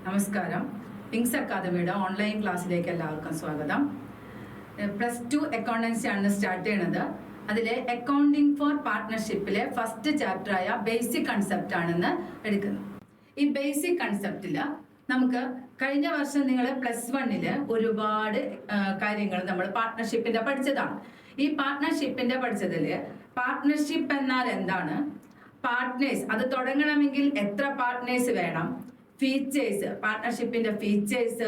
നമസ്കാരം. പിങ്സ് അക്കാദമിയുടെ ഓൺലൈൻ ക്ലാസ്സിലേക്ക് എല്ലാവർക്കും സ്വാഗതം. +2 അക്കൗണ്ടൻസി ആണ് സ്റ്റാർട്ട് ചെയ്യണത്. അതിലെ അക്കൗണ്ടിങ് ഫോർ പാർട്ട്ണർഷിപ്പിലെ ഫസ്റ്റ് ചാപ്റ്ററായ ബേസിക് കൺസെപ്റ്റ് ആണെന്ന് എടുക്കുന്നത്. ഈ ബേസിക് കൺസെപ്റ്റിൽ നമുക്ക് കഴിഞ്ഞ വർഷം നിങ്ങൾ +1 ഒരുപാട് കാര്യങ്ങൾ നമ്മൾ പാർട്ട്ണർഷിപ്പിന്റെ പഠിച്ചതാണ്. ഈ പാർട്ട്ണർഷിപ്പിന്റെ പഠിച്ചതിൽ പാർട്ട്ണർഷിപ്പ് എന്നാൽ എന്താണ്, പാർട്ട്നേഴ്സ് അത് തുടങ്ങണമെങ്കിൽ എത്ര പാർട്ട്നേഴ്സ് വേണം, ഫീച്ചേഴ്സ് പാർട്ട്ണർഷിപ്പിന്റെ ഫീച്ചേഴ്സ്,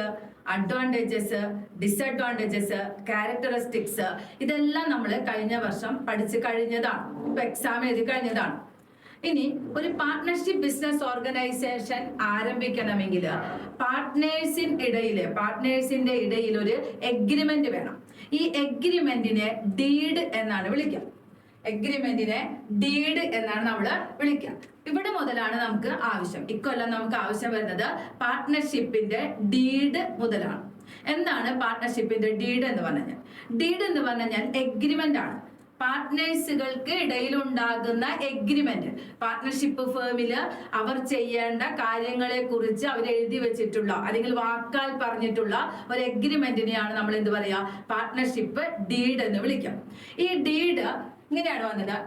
അഡ്വാൻറ്റേജസ്, ഡിസഡ്വാൻറ്റേജസ്, ക്യാരക്ടറിസ്റ്റിക്സ്, ഇതെല്ലാം നമ്മൾ കഴിഞ്ഞ വർഷം പഠിച്ചു കഴിഞ്ഞതാണ്, എക്സാം എഴുതി കഴിഞ്ഞതാണ്. ഇനി ഒരു പാർട്ട്ണർഷിപ്പ് ബിസിനസ് ഓർഗനൈസേഷൻ ആരംഭിക്കണമെങ്കിൽ പാർട്ട്നേഴ്സിന്റെ ഇടയിൽ ഒരു എഗ്രിമെന്റ് വേണം. ഈ എഗ്രിമെന്റിനെ ഡീഡ് എന്നാണ് വിളിക്കുക. എഗ്രിമെന്റിനെ ഡീഡ് എന്നാണ് നമ്മൾ വിളിക്കുക. ഇവിടെ മുതലാണ് നമുക്ക് ആവശ്യം. ഇക്കൊല്ലം നമുക്ക് ആവശ്യം വരുന്നത് പാർട്ട്ണർഷിപ്പിന്റെ ഡീഡ് മുതലാണ്. എന്താണ് പാർട്ട്ണർഷിപ്പിന്റെ ഡീഡ് എന്ന് പറഞ്ഞാൽ? ഡീഡ് എന്ന് പറഞ്ഞാൽ എഗ്രിമെന്റ് ആണ്, പാർട്ട്നേഴ്സുകൾക്ക് ഇടയിലുണ്ടാകുന്ന എഗ്രിമെന്റ്. പാർട്ട്ണർഷിപ്പ് ഫേമിൽ അവർ ചെയ്യേണ്ട കാര്യങ്ങളെ കുറിച്ച് അവർ എഴുതി വെച്ചിട്ടുള്ള അല്ലെങ്കിൽ വാക്കാൽ പറഞ്ഞിട്ടുള്ള ഒരു എഗ്രിമെന്റിനെയാണ് നമ്മൾ എന്ത് പറയാ, പാർട്ട്ണർഷിപ്പ് ഡീഡ് എന്ന് വിളിക്കാം. ഈ ഡീഡ് ഇങ്ങനെയാണ് വന്നത്.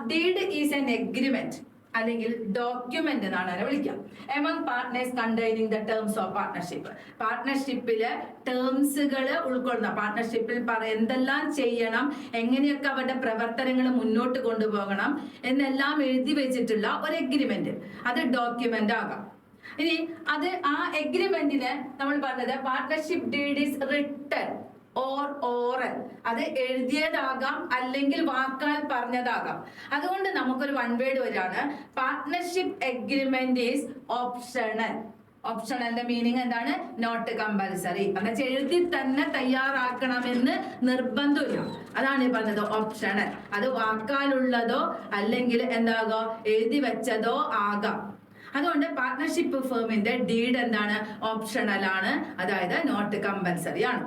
ഡീഡ് ഈസ് എൻ എഗ്രിമെന്റ് അല്ലെങ്കിൽ ഡോക്യുമെന്റ് എന്നാണ് അതിനെ വിളിക്കാം. Among partners containing the terms of partnership. പാർട്ട്ണർഷിപ്പിലെ ടേംസുകൾ ഉൾക്കൊള്ളുന്ന, പാർട്ട്ണർഷിപ്പിൽ എന്തെല്ലാം ചെയ്യണം, എങ്ങനെയൊക്കെ അവരുടെ പ്രവർത്തനങ്ങൾ മുന്നോട്ട് കൊണ്ടുപോകണം എന്നെല്ലാം എഴുതി വെച്ചിട്ടുള്ള ഒരു എഗ്രിമെന്റ്, അത് ഡോക്യുമെന്റ് ആകാം. ഇനി അത് ആ എഗ്രിമെന്റിന് നമ്മൾ പറഞ്ഞത് partnership deed is written or oral. അത് എഴുതിയതാകാം അല്ലെങ്കിൽ വാക്കാൽ പറഞ്ഞതാകാം. അതുകൊണ്ട് നമുക്കൊരു വൺ വേർഡ് വരാണ്, പാർട്ട്ണർഷിപ്പ് എഗ്രിമെന്റ് ഈസ് ഓപ്ഷണൽ. ഓപ്ഷണലിന്റെ മീനിങ് എന്താണ്? Not compulsory. എന്നുവെച്ചാൽ എഴുതി തന്നെ തയ്യാറാക്കണമെന്ന് നിർബന്ധമില്ല. അതാണ് ഈ പറഞ്ഞത് ഓപ്ഷണൽ. അത് വാക്കാലുള്ളതോ അല്ലെങ്കിൽ എന്താകാം എഴുതി വെച്ചതോ ആകാം. അതുകൊണ്ട് പാർട്ട്ണർഷിപ്പ് ഫേമിന്റെ ഡീഡ് എന്താണ്? ഓപ്ഷണൽ ആണ്, അതായത് നോട്ട് കമ്പൽസറി ആണ്.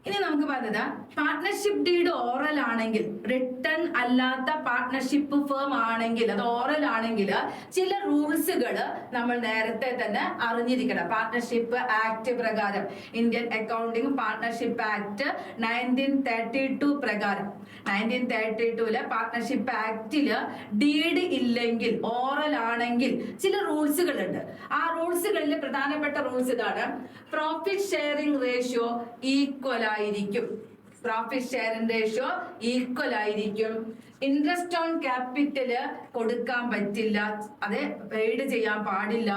ഇനി നമുക്ക് പറഞ്ഞത് പാർട്ട്ണർഷിപ്പ് ഡീഡ് ഓറൽ ആണെങ്കിൽ, റിട്ടൺ അല്ലാത്ത പാർട്ട്ണർഷിപ്പ് ഫേം ആണെങ്കിൽ, അത് ഓറൽ ആണെങ്കിൽ ചില റൂൾസുകൾ നമ്മൾ നേരത്തെ തന്നെ അറിഞ്ഞിരിക്കണം. പാർട്ട്ണർഷിപ്പ് ആക്ട് പ്രകാരം, ഇന്ത്യൻ അക്കൗണ്ടിംഗ് പാർട്ട്ണർഷിപ്പ് ആക്ട് 1932 പ്രകാരം, 1932 പാർട്ട്ണർഷിപ്പ് ആക്ടില് ഡീഡ് ഇല്ലെങ്കിൽ, ഓറൽ ആണെങ്കിൽ ചില റൂൾസുകൾ ഉണ്ട്. ആ റൂൾസുകളിൽ പ്രധാനപ്പെട്ട റൂൾസ് ഇതാണ്: പ്രോഫിറ്റ് ഷെയറിംഗ് റേഷ്യോ ഈക്വൽ ആയിരിക്കും, പ്രോഫിറ്റ് ഷെയറിംഗ് റേഷ്യോ ഈക്വൽ ആയിരിക്കും, ഇൻട്രസ്റ്റ് ഓൺ ക്യാപിറ്റല് കൊടുക്കാൻ പറ്റില്ല, അത് പെയ്ഡ് ചെയ്യാൻ പാടില്ല,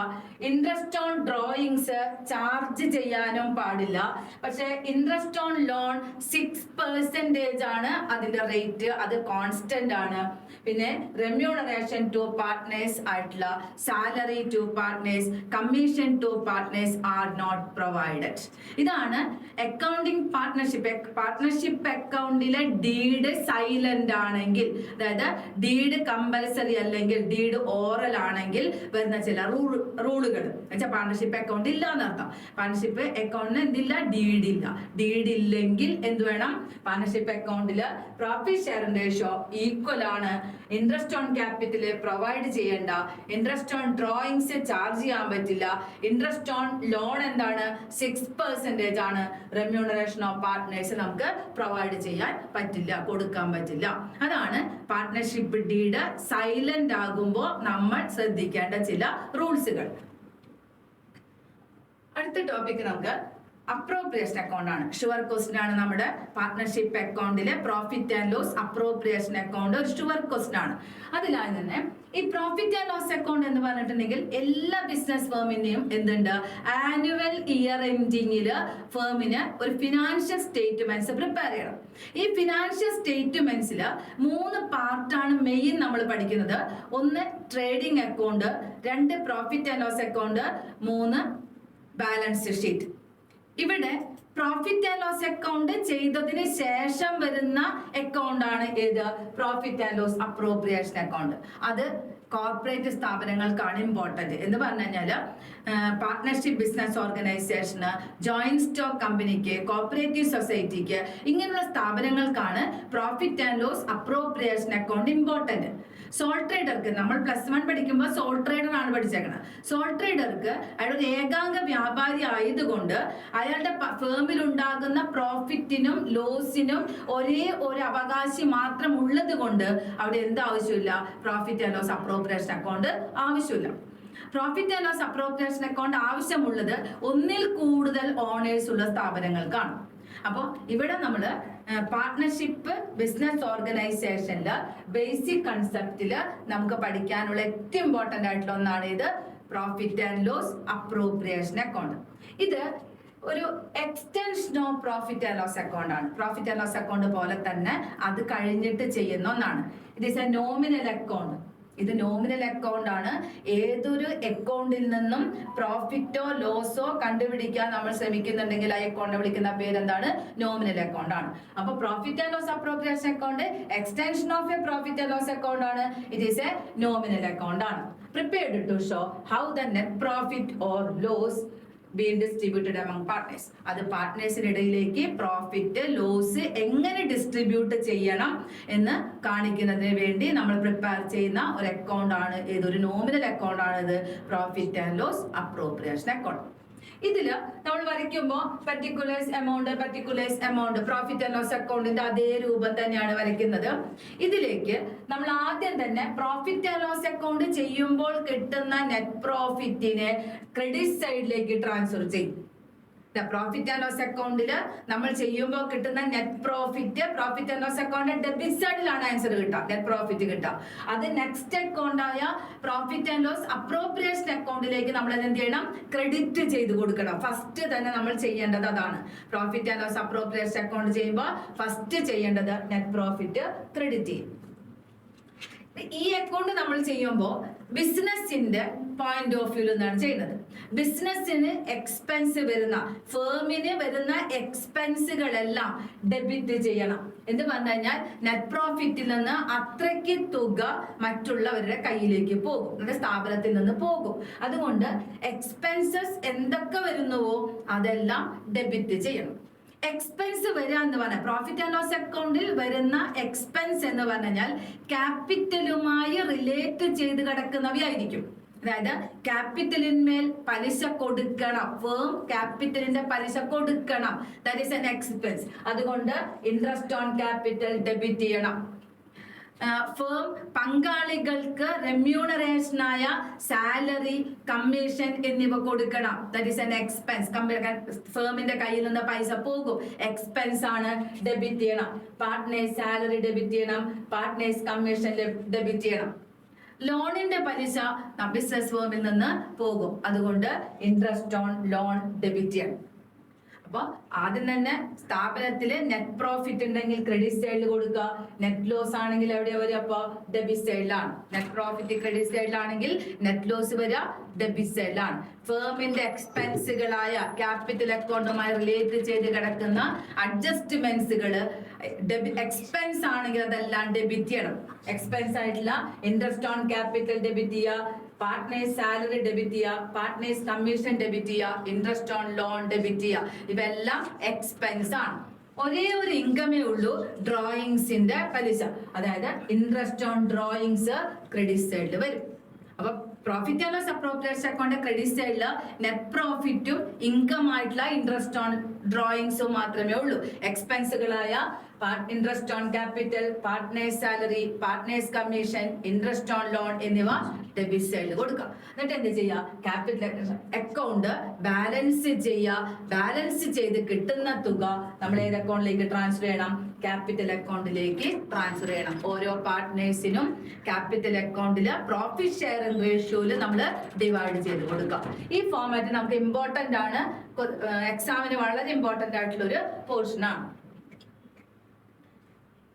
ഇൻട്രസ്റ്റ് ഓൺ ഡ്രോയിങ്സ് ചാർജ് ചെയ്യാനും പാടില്ല, പക്ഷെ ഇൻട്രസ്റ്റ് ഓൺ ലോൺ 6% ആണ് അതിന്റെ റേറ്റ്, അത് കോൺസ്റ്റന്റ് ആണ്. പിന്നെ റെമ്യൂണറേഷൻ ടു പാർട്ട്നേഴ്സ് ആയിട്ടുള്ള salary to partners, commission to partners are not provided. ഇതാണ് അക്കൗണ്ടിംഗ് പാർട്ട്ണർഷിപ്പ് അക്കൗണ്ടിലെ ഡീഡ് സൈലന്റ് ആണെങ്കിൽ, അതായത് ഡീഡ് കമ്പൽസറി അല്ലെങ്കിൽ ഡീഡ് ഓറൽ ആണെങ്കിൽ വരുന്ന ചില റൂളുകൾ. എന്നുവെച്ചാൽ പാർട്ണർഷിപ്പ് അക്കൗണ്ട് ഇല്ല എന്നർത്ഥം. പാർട്ണർഷിപ്പ് അക്കൗണ്ടിന് എന്തില്ല? ഡീഡ് ഇല്ല. ഡീഡ് ഇല്ലെങ്കിൽ എന്ത് വേണം? പാർട്ണർഷിപ്പ് അക്കൗണ്ടില് പ്രോഫിറ്റ് ഷെയറിംഗ് റേഷ്യോ ഈക്വൽ ആണ്, ഇൻട്രസ്റ്റ് ഓൺ ക്യാപിറ്റൽ പ്രൊവൈഡ് ചെയ്യേണ്ട, ഇൻട്രസ്റ്റ് ഓൺ ഡ്രോയിങ്സ് ചാർജ് ചെയ്യാൻ പറ്റില്ല, ഇൻട്രസ്റ്റ് ഓൺ ലോൺ എന്താണ്? 6% ആണ്, റെമ്യൂണറേഷൻ ഓഫ് പാർട്ട്നേഴ്സ് നമുക്ക് പ്രൊവൈഡ് ചെയ്യാൻ പറ്റില്ല, കൊടുക്കാൻ പറ്റില്ല. അതാണ് പാർട്ട്ണർഷിപ്പ് ഡീഡ് സൈലന്റ് ആകുമ്പോൾ നമ്മൾ ശ്രദ്ധിക്കേണ്ട ചില റൂൾസുകൾ. അടുത്ത ടോപ്പിക് നമുക്ക് അപ്രോപ്രിയേഷൻ അക്കൗണ്ട് ആണ്. ഷുവർ ക്വസ്റ്റ്യൻ ആണ് നമ്മുടെ പാർട്ട്ണർഷിപ്പ് അക്കൗണ്ടിലെ profit and loss appropriation account ഒരു ഷുവർ ക്വസ്റ്റ്യൻ ആണ്. അതിലായി തന്നെ ഈ പ്രോഫിറ്റ് ആൻഡ് ലോസ് അക്കൗണ്ട് എന്ന് പറഞ്ഞിട്ടുണ്ടെങ്കിൽ എല്ലാ ബിസിനസ് ഫേമിന്റെയും എന്തുണ്ട്? ആനുവൽ ഇയർ എൻഡിങ്ങില് ഫേമിന് ഒരു ഫിനാൻഷ്യൽ സ്റ്റേറ്റ്മെന്റ്സ് പ്രിപ്പയർ ചെയ്യണം. ഈ ഫിനാൻഷ്യൽ സ്റ്റേറ്റ്മെന്റ്സിൽ 3 പാർട്ടാണ് മെയിൻ നമ്മൾ പഠിക്കുന്നത്. 1 trading account, 2 profit and loss account, 3 balance sheet. ഇവിടെ പ്രോഫിറ്റ് ആൻഡ് ലോസ് അക്കൗണ്ട് ചെയ്തതിന് ശേഷം വരുന്ന അക്കൗണ്ട് ആണ് ഏത്? Profit and loss appropriation account. അത് കോർപ്പറേറ്റ് സ്ഥാപനങ്ങൾക്കാണ് ഇമ്പോർട്ടന്റ്. എന്ന് പറഞ്ഞു കഴിഞ്ഞാൽ പാർട്ട്ണർഷിപ്പ് ബിസിനസ് ഓർഗനൈസേഷന്, ജോയിന്റ് സ്റ്റോക്ക് കമ്പനിക്ക്, കോപ്പറേറ്റീവ് സൊസൈറ്റിക്ക്, ഇങ്ങനെയുള്ള സ്ഥാപനങ്ങൾക്കാണ് profit and loss appropriation account important. Sole ട്രേഡർക്ക് നമ്മൾ +1 പഠിക്കുമ്പോൾ സോൾ ട്രേഡർ ആണ് പഠിച്ചേക്കുന്നത്. സോൾ ട്രേഡർക്ക് അയാൾ ഒരു ഏകാംഗ വ്യാപാരി ആയതുകൊണ്ട് അയാളുടെ ഫേമിൽ ഉണ്ടാകുന്ന പ്രോഫിറ്റിനും ലോസിനും ഒരേ ഒരു അവകാശി മാത്രം ഉള്ളത് കൊണ്ട് അവിടെ എന്ത് ആവശ്യമില്ല? Profit and loss appropriation account ആവശ്യമില്ല. Profit and loss appropriation account ആവശ്യമുള്ളത് ഒന്നിൽ കൂടുതൽ ഓണേഴ്സ് ഉള്ള സ്ഥാപനങ്ങൾക്കാണ്. അപ്പോൾ ഇവിടെ നമ്മൾ പാർട്ട്ണർഷിപ്പ് ബിസിനസ് ഓർഗനൈസേഷനില് ബേസിക് കൺസെപ്റ്റില് നമുക്ക് പഠിക്കാനുള്ള ഏറ്റവും ഇമ്പോർട്ടന്റ് ആയിട്ടുള്ള ഒന്നാണ് ഇത് profit and loss appropriation account. ഇത് ഒരു extension of profit and loss account ആണ്. പ്രോഫിറ്റ് ആൻഡ് ലോസ് അക്കൗണ്ട് പോലെ തന്നെ അത് കഴിഞ്ഞിട്ട് ചെയ്യുന്ന ഒന്നാണ്. It is a nominal account. ഇത് നോമിനൽ അക്കൗണ്ട് ആണ്. ഏതൊരു അക്കൗണ്ടിൽ നിന്നും പ്രോഫിറ്റോ ലോസോ കണ്ടുപിടിക്കാൻ നമ്മൾ ശ്രമിക്കുന്നുണ്ടെങ്കിൽ ആ അക്കൗണ്ട് വിളിക്കുന്ന പേരെന്താണ്? നോമിനൽ അക്കൗണ്ട് ആണ്. അപ്പൊ profit and loss appropriation account extension of a profit and loss account ആണ്. It is a nominal account ആണ്. Prepared to show how the net profit or loss being distributed among partners. അത് പാർട്ട്നേഴ്സിനിടയിലേക്ക് profit loss എങ്ങനെ distribute ചെയ്യണം എന്ന് കാണിക്കുന്നതിന് വേണ്ടി നമ്മൾ പ്രിപ്പയർ ചെയ്യുന്ന ഒരു അക്കൗണ്ട് ആണ്. ഏതൊരു നോമിനൽ അക്കൗണ്ട് ആണ് ഇത് profit and loss appropriation account. ഇതില് നമ്മൾ വരയ്ക്കുമ്പോൾ particulars amount profit and loss അക്കൗണ്ടിന്റെ അതേ രൂപം തന്നെയാണ് വരയ്ക്കുന്നത്. ഇതിലേക്ക് നമ്മൾ ആദ്യം തന്നെ പ്രോഫിറ്റ് ആൻഡ് ലോസ് അക്കൗണ്ട് ചെയ്യുമ്പോൾ കിട്ടുന്ന നെറ്റ് പ്രോഫിറ്റിനെ ക്രെഡിറ്റ് സൈഡിലേക്ക് ട്രാൻസ്ഫർ ചെയ്യും. പ്രോഫിറ്റ് ആൻഡ് ലോസ് അക്കൗണ്ടിൽ നമ്മൾ ചെയ്യുമ്പോൾ കിട്ടുന്ന net profit and loss account debit സൈഡിലാണ് ആൻസർ കിട്ടുക, നെറ്റ് പ്രോഫിറ്റ് കിട്ടുക. അത് നെക്സ്റ്റ് അക്കൗണ്ട് ആയ പ്രോഫിറ്റ് ആൻഡ് ലോസ് അപ്രോപ്രിയേഷൻ അക്കൗണ്ടിലേക്ക് നമ്മൾ എന്ത് ചെയ്യണം? ക്രെഡിറ്റ് ചെയ്ത് കൊടുക്കണം. ഫസ്റ്റ് തന്നെ നമ്മൾ ചെയ്യേണ്ടത് അതാണ്. Profit and loss appropriation account ചെയ്യുമ്പോൾ ഫസ്റ്റ് ചെയ്യേണ്ടത് നെറ്റ് പ്രോഫിറ്റ് ക്രെഡിറ്റ് ചെയ്യും. ഈ അക്കൗണ്ട് നമ്മൾ ചെയ്യുമ്പോൾ ബിസിനസിന്റെ പോയിന്റ് ഓഫ് വ്യൂ എന്നാണ് ചെയ്യുന്നത്. ബിസിനസ്സിന് എക്സ്പെൻസ് വരുന്ന ഫേമിന് വരുന്ന എക്സ്പെൻസുകളെല്ലാം ഡെബിറ്റ് ചെയ്യണം. എന്ന് പറഞ്ഞു കഴിഞ്ഞാൽ നെറ്റ് പ്രോഫിറ്റിൽ നിന്ന് അത്രയ്ക്ക് തുക മറ്റുള്ളവരുടെ കയ്യിലേക്ക് പോകും, നമ്മുടെ സ്ഥാപനത്തിൽ നിന്ന് പോകും. അതുകൊണ്ട് എക്സ്പെൻസസ് എന്തൊക്കെ വരുന്നുവോ അതെല്ലാം ഡെബിറ്റ് ചെയ്യണം. എക്സ്പെൻസ് വരിക എന്ന് പറഞ്ഞാൽ പ്രോഫിറ്റ് ആൻഡ് ലോസ് അക്കൗണ്ടിൽ വരുന്ന എക്സ്പെൻസ് എന്ന് പറഞ്ഞാൽ ക്യാപിറ്റലുമായി റിലേറ്റ് ചെയ്ത് കിടക്കുന്നവയായിരിക്കും. അതായത് ക്യാപിറ്റലിന്മേൽ പലിശ കൊടുക്കണം, ഫേം ക്യാപിറ്റലിന്റെ പലിശ കൊടുക്കണം, ദാറ്റ് ഈസ് ആൻ എക്സ്പെൻസ്. അതുകൊണ്ട് ഇൻട്രസ്റ്റ് ഓൺ ക്യാപിറ്റൽ ഡെബിറ്റ് ചെയ്യണം. ഫേം പങ്കാളികൾക്ക് റെമ്യൂണറേഷനായ സാലറി, കമ്മീഷൻ എന്നിവ കൊടുക്കണം, ദാറ്റ് ഈസ് ആൻ എക്സ്പെൻസ്. ഫേമിന്റെ കയ്യിൽ നിന്ന് പൈസ പോകും, എക്സ്പെൻസ് ആണ്, ഡെബിറ്റ് ചെയ്യണം. പാർട്ട്നേഴ്സ് സാലറി ഡെബിറ്റ് ചെയ്യണം, പാർട്ട്നേഴ്സ് കമ്മീഷൻ ഡെബിറ്റ് ചെയ്യണം. ലോണിന്റെ പലിശ ബിസിനസ് ഫേമിൽ നിന്ന് പോകും, അതുകൊണ്ട് ഇൻട്രസ്റ്റ് ഓൺ ലോൺ ഡെബിറ്റ് ചെയ്യണം. അപ്പൊ ആദ്യം തന്നെ സ്ഥാപനത്തില് നെറ്റ് പ്രോഫിറ്റ് ഉണ്ടെങ്കിൽ ക്രെഡിറ്റ് സൈഡിൽ കൊടുക്കുക, നെറ്റ് ലോസ് ആണെങ്കിൽ എവിടെയാ വരിക? അപ്പൊ ഡെബിറ്റ് സൈഡിലാണ്. നെറ്റ് പ്രോഫിറ്റ് ക്രെഡിറ്റ് സൈഡിലാണെങ്കിൽ നെറ്റ് ലോസ് വരിക ഡെബിറ്റ് സൈഡിലാണ്. ഫേമിന്റെ എക്സ്പെൻസുകളായ ക്യാപിറ്റൽ അക്കൗണ്ടുമായി റിലേറ്റ് ചെയ്ത് കിടക്കുന്ന അഡ്ജസ്റ്റ്മെന്റ്സുകള് എക്സ്പെൻസ് ആണെങ്കിൽ അതെല്ലാം ഡെബിറ്റ് ചെയ്യണം. എക്സ്പെൻസ് ആയിട്ടുള്ള ഇൻട്രസ്റ്റ് ഓൺ ക്യാപിറ്റൽ ഡെബിറ്റ് ചെയ്യുക, പാർട്ട്നേഴ്സ് സാലറി ഡെബിറ്റ് ചെയ്യുക, പാർട്ട്നേഴ്സ് കമ്മീഷൻ ഡെബിറ്റ് ചെയ്യുക, ഇൻട്രസ്റ്റ് ഓൺ ലോൺ ഡെബിറ്റ് ചെയ്യുക. ഇവയെല്ലാം എക്സ്പെൻസ് ആണ്. ഒരേ ഒരു ഇൻകമേ ഉള്ളൂ, ഡ്രോയിങ്സിന്റെ പലിശ. അതായത് ഇൻട്രസ്റ്റ് ഓൺ ഡ്രോയിങ്സ് ക്രെഡിറ്റ് സൈഡിൽ വരും. അപ്പൊ profit and loss appropriation account credit സൈഡില് നെറ്റ് പ്രോഫിറ്റും ഇൻകം ആയിട്ടുള്ള ഇൻട്രസ്റ്റ് ഓൺ ഡ്രോയിങ്സും മാത്രമേ ഉള്ളൂ. എക്സ്പെൻസുകളായ interest on capital, partners salary, partners commission, interest on loan എന്നിവ ഡെബിറ്റ് സൈഡിൽ കൊടുക്കുക. എന്നിട്ട് എന്ത് ചെയ്യുക? ക്യാപിറ്റൽ അക്കൗണ്ട് ബാലൻസ് ചെയ്യുക. ബാലൻസ് ചെയ്ത് കിട്ടുന്ന തുക നമ്മൾ ഏത് അക്കൗണ്ടിലേക്ക് ട്രാൻസ്ഫർ ചെയ്യണം? ക്യാപിറ്റൽ അക്കൗണ്ടിലേക്ക് ട്രാൻസ്ഫർ ചെയ്യണം. ഓരോ പാർട്ട്നേഴ്സിനും ക്യാപിറ്റൽ അക്കൗണ്ടില് പ്രോഫിറ്റ് ഷെയറിംഗ് റേഷ്യോയില് നമ്മൾ ഡിവൈഡ് ചെയ്ത് കൊടുക്കുക. ഈ ഫോർമാറ്റ് നമുക്ക് ഇമ്പോർട്ടന്റ് ആണ്, എക്സാമിന് വളരെ ഇമ്പോർട്ടന്റ് ആയിട്ടുള്ള ഒരു പോർഷൻ ആണ്.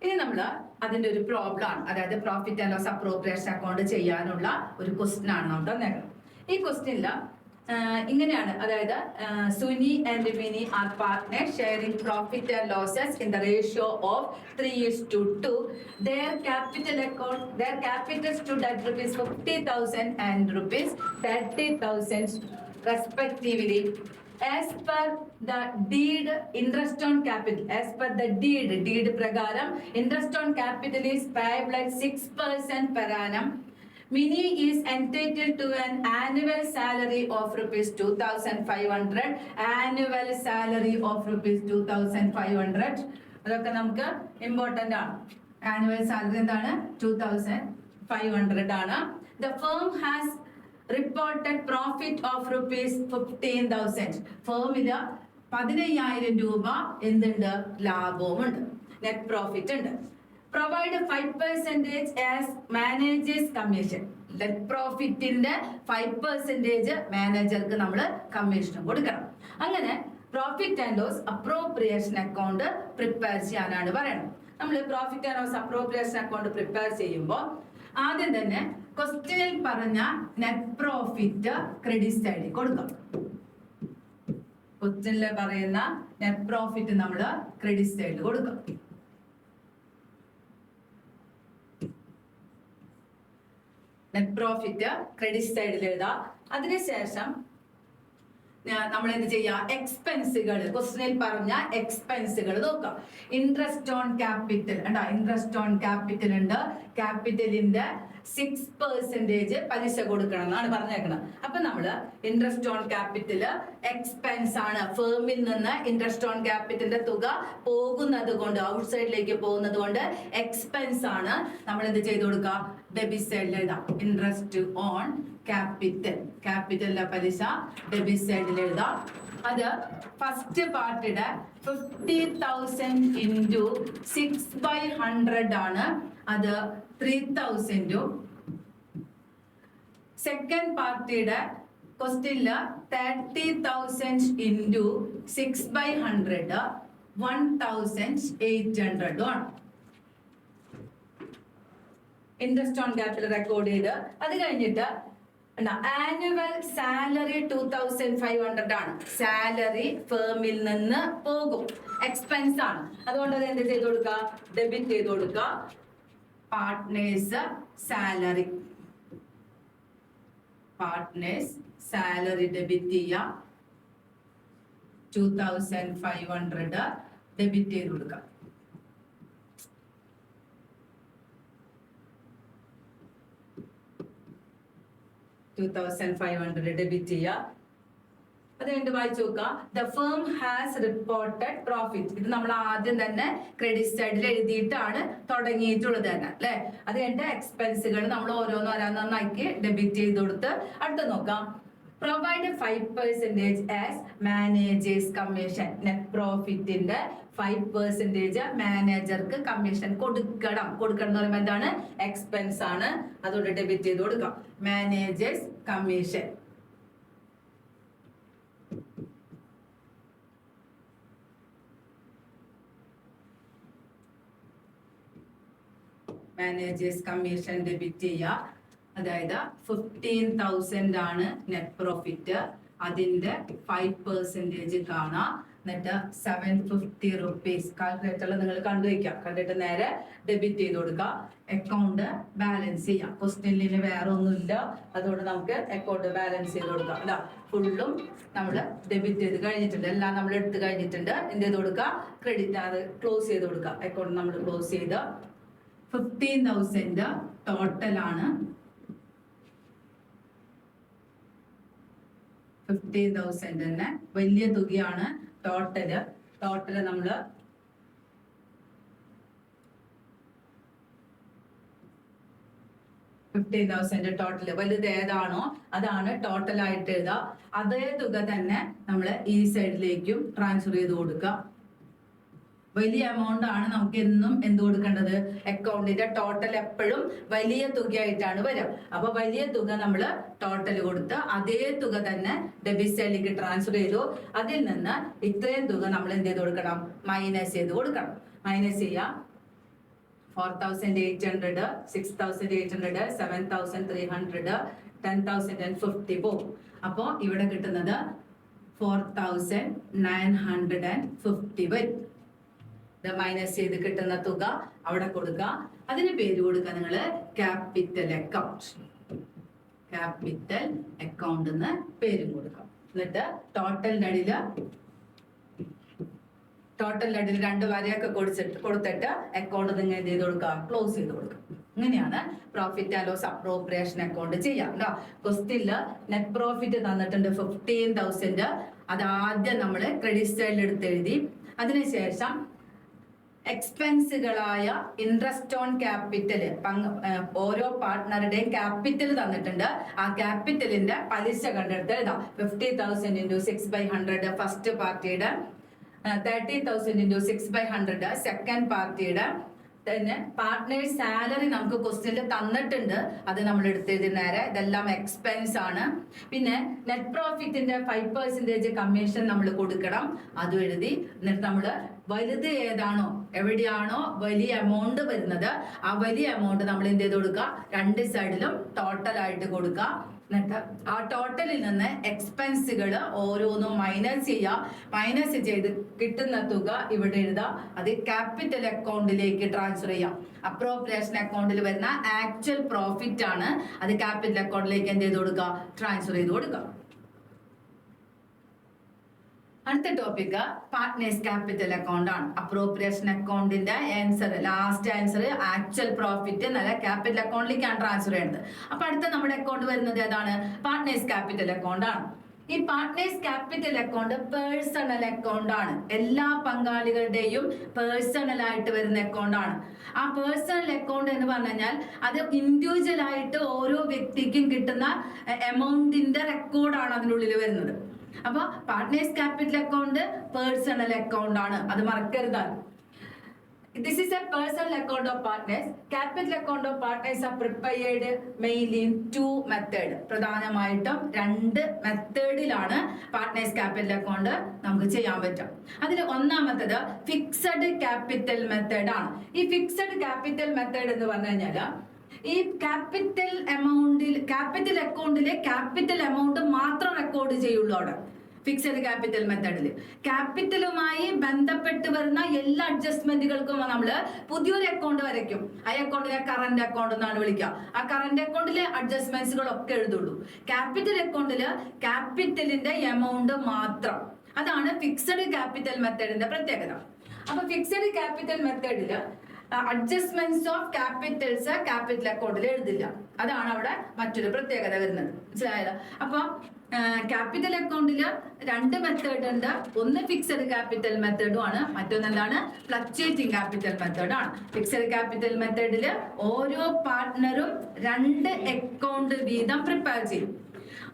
ഇനി നമ്മൾ അതിന്റെ ഒരു പ്രോബ്ലം ആണ്, അതായത് profit and loss appropriation account ചെയ്യാനുള്ള ഒരു ക്വസ്റ്റ്യൻ ആണ് നമ്മൾ തന്നേക്കുന്നത്. ഈ ക്വസ്റ്റ്യനില് ഇങ്ങനെയാണ്, അതായത് Suni and Mini are partner sharing profit and losses in the ratio of 3:2. Their capital stood at ₹50,000 and ₹30,000 respectively. as per the deed interest on capital, as per the deed പ്രകാരം interest on capital is payable at 6% per annum. Mini is entitled to an annual salary of rupees 2,500, annual salary of rupees 2,500. അതൊക്കെ നമുക്ക് important ആണ്. Annual salary എന്താണ്? 2,500 ആണ്. The firm has reported profit of rupees 15,000. ഫേമില് 15,000 രൂപ എന്തുണ്ട്? ലാഭവുമുണ്ട്, net profit ഉണ്ട്. Provide 5% as managers commission. Net പ്രോഫിറ്റിന്റെ 5% മാനേജർക്ക് നമ്മൾ കമ്മീഷൻ കൊടുക്കണം. അങ്ങനെ profit and loss appropriation account prepare ചെയ്യാനാണ് പറയുന്നത്. നമ്മൾ profit and loss appropriation account prepare ചെയ്യുമ്പോൾ ആദ്യം തന്നെ ക്വസ്റ്റ്യനിൽ പറഞ്ഞ നെറ്റ് പ്രോഫിറ്റ് ക്രെഡിറ്റ് സൈഡിൽ കൊടുക്കാം. ക്വസ്റ്റ്യനിൽ പറയുന്ന നെറ്റ് പ്രോഫിറ്റ് നമ്മൾ ക്രെഡിറ്റ് സൈഡിൽ കൊടുക്കാം. നെറ്റ് പ്രോഫിറ്റ് ക്രെഡിറ്റ് സൈഡിൽ എഴുതാം. അതിനുശേഷം നമ്മൾ എന്ത് ചെയ്യാം? എക്സ്പെൻസുകൾ, ക്വസ്റ്റ്യനിൽ പറഞ്ഞ എക്സ്പെൻസുകൾ നോക്കാം. ഇൻട്രസ്റ്റ് ഓൺ ക്യാപിറ്റൽ ഉണ്ട്, ഇൻട്രസ്റ്റ് ഓൺ ക്യാപിറ്റൽ ഉണ്ട്. ക്യാപിറ്റലിന്റെ 6% പലിശ കൊടുക്കണം എന്നാണ് പറഞ്ഞേക്കുന്നത്. അപ്പൊ നമ്മള് ഇൻട്രസ്റ്റ് ഓൺ ക്യാപിറ്റൽ എക്സ്പെൻസ് ആണ്. ഫേമിൽ നിന്ന് ഇൻട്രസ്റ്റ് ഓൺ ക്യാപിറ്റലിന്റെ തുക പോകുന്നത് കൊണ്ട്, ഔട്ട് സൈഡിലേക്ക് പോകുന്നത് കൊണ്ട് എക്സ്പെൻസ് ആണ്. നമ്മൾ എന്ത് ചെയ്ത് കൊടുക്കാം? ഡെബിറ്റ് സൈഡിൽ എഴുതാം. ഇൻട്രസ്റ്റ് ഓൺ ക്യാപിറ്റൽ, ക്യാപിറ്റലിന്റെ പലിശ ഡെബിറ്റ് സൈഡിൽ എഴുതാം. അത് ഫസ്റ്റ് പാർട്ടിയുടെ 50,000 ഇൻറ്റു 6/100 ആണ്. അത് 3,000. സെക്കൻഡ് പാർട്ടിയുടെ ക്വസ്റ്റ്യനില് 30,000 ഇൻറ്റു 6/100 1,800 ആണ്. ഇൻട്രസ്റ്റ് ഓൺ ക്യാപിറ്റൽ റെക്കോർഡ് ചെയ്ത് അത് കഴിഞ്ഞിട്ട് ആനുവൽ സാലറി 2,500 ആണ്. സാലറി ഫേമിൽ നിന്ന് പോകും, എക്സ്പെൻസ് ആണ്. അതുകൊണ്ട് അത് എന്ത് ചെയ്ത് കൊടുക്കുക? ഡെബിറ്റ് ചെയ്ത് കൊടുക്കുക. Partners salary, partners salary debit ചെയ്യാം. 2,500 ഡെബിറ്റ് ചെയ്ത് കൊടുക്കാം. ഡെബിറ്റ് ചെയ്യുക. അത് കഴിഞ്ഞിട്ട് വായിച്ചു നോക്കുക. The firm has reported profit. ഇത് നമ്മൾ ആദ്യം തന്നെ ക്രെഡിറ്റ് സൈഡിൽ എഴുതിയിട്ടാണ് തുടങ്ങിയിട്ടുള്ളത് തന്നെ അല്ലെ. അത് കഴിഞ്ഞിട്ട് എക്സ്പെൻസുകൾ നമ്മൾ ഓരോന്നോരോന്നാക്കി ഡെബിറ്റ് ചെയ്ത് കൊടുത്ത് അടുത്ത് നോക്കാം. Provide 5% as managers commission. Net പ്രോഫിറ്റിന്റെ 5% മാനേജർക്ക് കമ്മീഷൻ കൊടുക്കണം. കൊടുക്കണം എന്ന് പറയുമ്പോൾ എന്താണ്? എക്സ്പെൻസ് ആണ്. അതുകൊണ്ട് ഡെബിറ്റ് ചെയ്ത് കൊടുക്കാം. Managers commission. Managers commission debit ചെയ്യുക. അതായത് 15,000 ആണ് നെറ്റ് പ്രോഫിറ്റ്. അതിന്റെ 5% കാണാം. എന്നിട്ട് 750 റുപ്പീസ് കാൽക്കുലേറ്ററിൽ നിങ്ങൾ കണ്ടുവയ്ക്കാം. കണ്ടിട്ട് നേരെ ഡെബിറ്റ് ചെയ്ത് കൊടുക്കുക. അക്കൗണ്ട് ബാലൻസ് ചെയ്യാം. ക്വസ്റ്റ്യനിൽ വേറെ ഒന്നുമില്ല, അതുകൊണ്ട് നമുക്ക് അക്കൗണ്ട് ബാലൻസ് ചെയ്ത് കൊടുക്കാം. അല്ല, ഫുള്ളും നമ്മൾ ഡെബിറ്റ് ചെയ്ത് കഴിഞ്ഞിട്ടുണ്ട്. എല്ലാം നമ്മൾ എടുത്ത് കഴിഞ്ഞിട്ടുണ്ട്. എന്ത് ചെയ്ത് കൊടുക്കുക? ക്രെഡിറ്റ് അത് ക്ലോസ് ചെയ്ത് കൊടുക്കുക. അക്കൗണ്ട് നമ്മൾ ക്ലോസ് ചെയ്ത് 15,000 ടോട്ടലാണ്. 15,000 തന്നെ വലിയ തുകയാണ്. ടോട്ടല് നമ്മള് 15,000 ടോട്ടല് വലുത് ഏതാണോ അതാണ് ടോട്ടൽ ആയിട്ട് എഴുതുക. അതേ തുക തന്നെ നമ്മൾ ഈ സൈഡിലേക്കും ട്രാൻസ്ഫർ ചെയ്ത് കൊടുക്കുക. വലിയ എമൗണ്ട് ആണ് നമുക്ക് എന്നും എന്ത് കൊടുക്കേണ്ടത്? അക്കൗണ്ടിന്റെ ടോട്ടൽ എപ്പോഴും വലിയ തുകയായിട്ടാണ് വരിക. അപ്പൊ വലിയ തുക നമ്മൾ ടോട്ടൽ കൊടുത്ത് അതേ തുക തന്നെ ഡെബിറ്റ് സൈഡിലേക്ക് ട്രാൻസ്ഫർ ചെയ്തു. അതിൽ നിന്ന് ഇത്രയും തുക നമ്മൾ എന്ത് ചെയ്ത് കൊടുക്കണം? മൈനസ് ചെയ്ത് കൊടുക്കണം. മൈനസ് ചെയ്യാം. 4,800, 6,800, 7,300, 10,050 പോകും. അപ്പോ ഇവിടെ കിട്ടുന്നത് 4,950 വരും. മൈനസ് ചെയ്ത് കിട്ടുന്ന തുക അവിടെ കൊടുക്കുക. അതിന് പേര് കൊടുക്കുക നിങ്ങൾ ക്യാപിറ്റൽ അക്കൗണ്ട്. ക്യാപിറ്റൽ അക്കൗണ്ട് എന്ന് പേരും കൊടുക്കാം. എന്നിട്ട് ടോട്ടലിന്റെ അടിയില് രണ്ട് വരയൊക്കെ കൊടുത്തിട്ട് അക്കൗണ്ട് നിങ്ങൾ എന്ത് ചെയ്ത് കൊടുക്കുക, ക്ലോസ് ചെയ്ത് കൊടുക്കുക. ഇങ്ങനെയാണ് profit and loss appropriation account ചെയ്യാം കേട്ടോ. ക്വസ്റ്റ്യനില് നെറ്റ് പ്രോഫിറ്റ് തന്നിട്ടുണ്ട് 15,000. അത് ആദ്യം നമ്മൾ ക്രെഡിറ്റ് സൈഡിൽ എടുത്ത് എഴുതി. അതിനുശേഷം എക്സ്പെൻസുകളായ ഇൻട്രസ്റ്റ് ഓൺ ക്യാപിറ്റൽ, ഓരോ പാർട്ട്ണറുടെയും ക്യാപിറ്റൽ തന്നിട്ടുണ്ട്. ആ ക്യാപിറ്റലിന്റെ പലിശ കണ്ടെടുത്ത് എഴുതാം. 50,000 into 6/100 ഫസ്റ്റ് പാർട്ടിയുടെ, 30,000 into 6/100 സെക്കൻഡ് പാർട്ടിയുടെ. തന്നെ പാർട്ട്നേഴ്സ് സാലറി നമുക്ക് ക്വസ്റ്റ്യനിൽ തന്നിട്ടുണ്ട്, അത് നമ്മൾ എടുത്തത് നേരെ. ഇതെല്ലാം എക്സ്പെൻസ് ആണ്. പിന്നെ നെറ്റ് പ്രോഫിറ്റിന്റെ 5% കമ്മീഷൻ നമ്മൾ കൊടുക്കണം, അതും എഴുതി. എന്നിട്ട് നമ്മൾ വലുത് ഏതാണോ, എവിടെയാണോ വലിയ എമൗണ്ട് വരുന്നത്, ആ വലിയ എമൗണ്ട് നമ്മൾ എന്ത് ചെയ്ത് കൊടുക്കുക, രണ്ട് സൈഡിലും ടോട്ടൽ ആയിട്ട് കൊടുക്കുക. എന്നിട്ട് ആ ടോട്ടലിൽ നിന്ന് എക്സ്പെൻസുകൾ ഓരോന്നും മൈനസ് ചെയ്യുക. മൈനസ് ചെയ്ത് കിട്ടുന്ന തുക ഇവിടെ എഴുതാം. അത് ക്യാപിറ്റൽ അക്കൗണ്ടിലേക്ക് ട്രാൻസ്ഫർ ചെയ്യാം. അപ്രോപ്രിയേഷൻ അക്കൗണ്ടിൽ വരുന്ന ആക്ച്വൽ പ്രോഫിറ്റ് ആണ്, അത് ക്യാപിറ്റൽ അക്കൗണ്ടിലേക്ക് എന്ത് ചെയ്ത് കൊടുക്കുക, ട്രാൻസ്ഫർ ചെയ്ത് കൊടുക്കുക. അടുത്ത ടോപ്പിക് പാർട്ട്നേഴ്സ് ക്യാപിറ്റൽ അക്കൗണ്ട് ആണ്. അപ്രോപ്രിയേഷൻ അക്കൗണ്ടിന്റെ answer, last answer actual profit നല്ല ക്യാപിറ്റൽ അക്കൗണ്ടിലേക്കാണ് ട്രാൻസ്ഫർ ചെയ്യുന്നത്. അപ്പൊ അടുത്ത നമ്മുടെ അക്കൗണ്ട് വരുന്നത് ഏതാണ്, പാർട്ട്നേഴ്സ് ക്യാപിറ്റൽ അക്കൗണ്ട് ആണ്. ഈ partners capital account personal account ആണ്. എല്ലാ പങ്കാളികളുടെയും പേഴ്സണൽ ആയിട്ട് വരുന്ന അക്കൗണ്ട് ആണ്. ആ പേഴ്സണൽ അക്കൗണ്ട് എന്ന് പറഞ്ഞു കഴിഞ്ഞാൽ അത് ഇൻഡിവിജ്വൽ ആയിട്ട് ഓരോ വ്യക്തിക്കും കിട്ടുന്ന എമൗണ്ടിന്റെ റെക്കോർഡാണ് അതിനുള്ളിൽ വരുന്നത്. അപ്പൊ partners capital account personal account ആണ്, അത് മറക്കരുത്. This is a personal account of partners. Capital account of partners are prepared mainly in two methods. പ്രധാനമായിട്ടും രണ്ട് മെത്തേഡിലാണ് പാർട്ട്നേഴ്സ് ക്യാപിറ്റൽ അക്കൗണ്ട് നമുക്ക് ചെയ്യാൻ പറ്റും. അതിൽ ഒന്നാമത്തത് ഫിക്സഡ് ക്യാപിറ്റൽ മെത്തേഡ് ആണ്. ഈ ഫിക്സഡ് ക്യാപിറ്റൽ മെത്തേഡ് എന്ന് പറഞ്ഞു കഴിഞ്ഞാൽ ഈ ക്യാപിറ്റൽ അക്കൗണ്ടിലെ ക്യാപിറ്റൽ എമൗണ്ട് മാത്രം റെക്കോർഡ് ചെയ്യുള്ളൂ. അവിടെ ഫിക്സഡ് ക്യാപിറ്റൽ മെത്തേഡിൽ ക്യാപിറ്റലുമായി ബന്ധപ്പെട്ട് വരുന്ന എല്ലാ അഡ്ജസ്റ്റ്മെന്റുകൾക്കും നമ്മൾ പുതിയൊരു അക്കൗണ്ട് വരയ്ക്കും. ആ അക്കൗണ്ടിനെ കറന്റ് അക്കൗണ്ട് എന്നാണ് വിളിക്കുക. ആ കറന്റ് അക്കൗണ്ടിലെ അഡ്ജസ്റ്റ്മെന്റ്സുകളൊക്കെ എഴുതുള്ളൂ. ക്യാപിറ്റൽ അക്കൗണ്ടില് ക്യാപിറ്റലിന്റെ എമൗണ്ട് മാത്രം. അതാണ് ഫിക്സഡ് ക്യാപിറ്റൽ മെത്തേഡിന്റെ പ്രത്യേകത. അപ്പൊ ഫിക്സഡ് ക്യാപിറ്റൽ മെത്തേഡില് അഡ്ജസ്റ്റ്മെന്റ്സ് ഓഫ് ക്യാപിറ്റൽസ് ക്യാപിറ്റൽ അക്കൗണ്ടിൽ എഴുതില്ല. അതാണ് അവിടെ മറ്റൊരു പ്രത്യേകത വരുന്നത്. മനസ്സിലായത്? അപ്പൊ ക്യാപിറ്റൽ അക്കൗണ്ടില് രണ്ട് മെത്തേഡ് ഉണ്ട്. ഒന്ന് ഫിക്സഡ് ക്യാപിറ്റൽ മെത്തേഡും ആണ്, മറ്റൊന്ന് എന്താണ്, ഫ്ലക്ച്വേറ്റിംഗ് ക്യാപിറ്റൽ മെത്തേഡ് ആണ്. ഫിക്സഡ് ക്യാപിറ്റൽ മെത്തേഡില് ഓരോ പാർട്ട്ണറും രണ്ട് അക്കൗണ്ട് വീതം പ്രിപ്പയർ ചെയ്യും.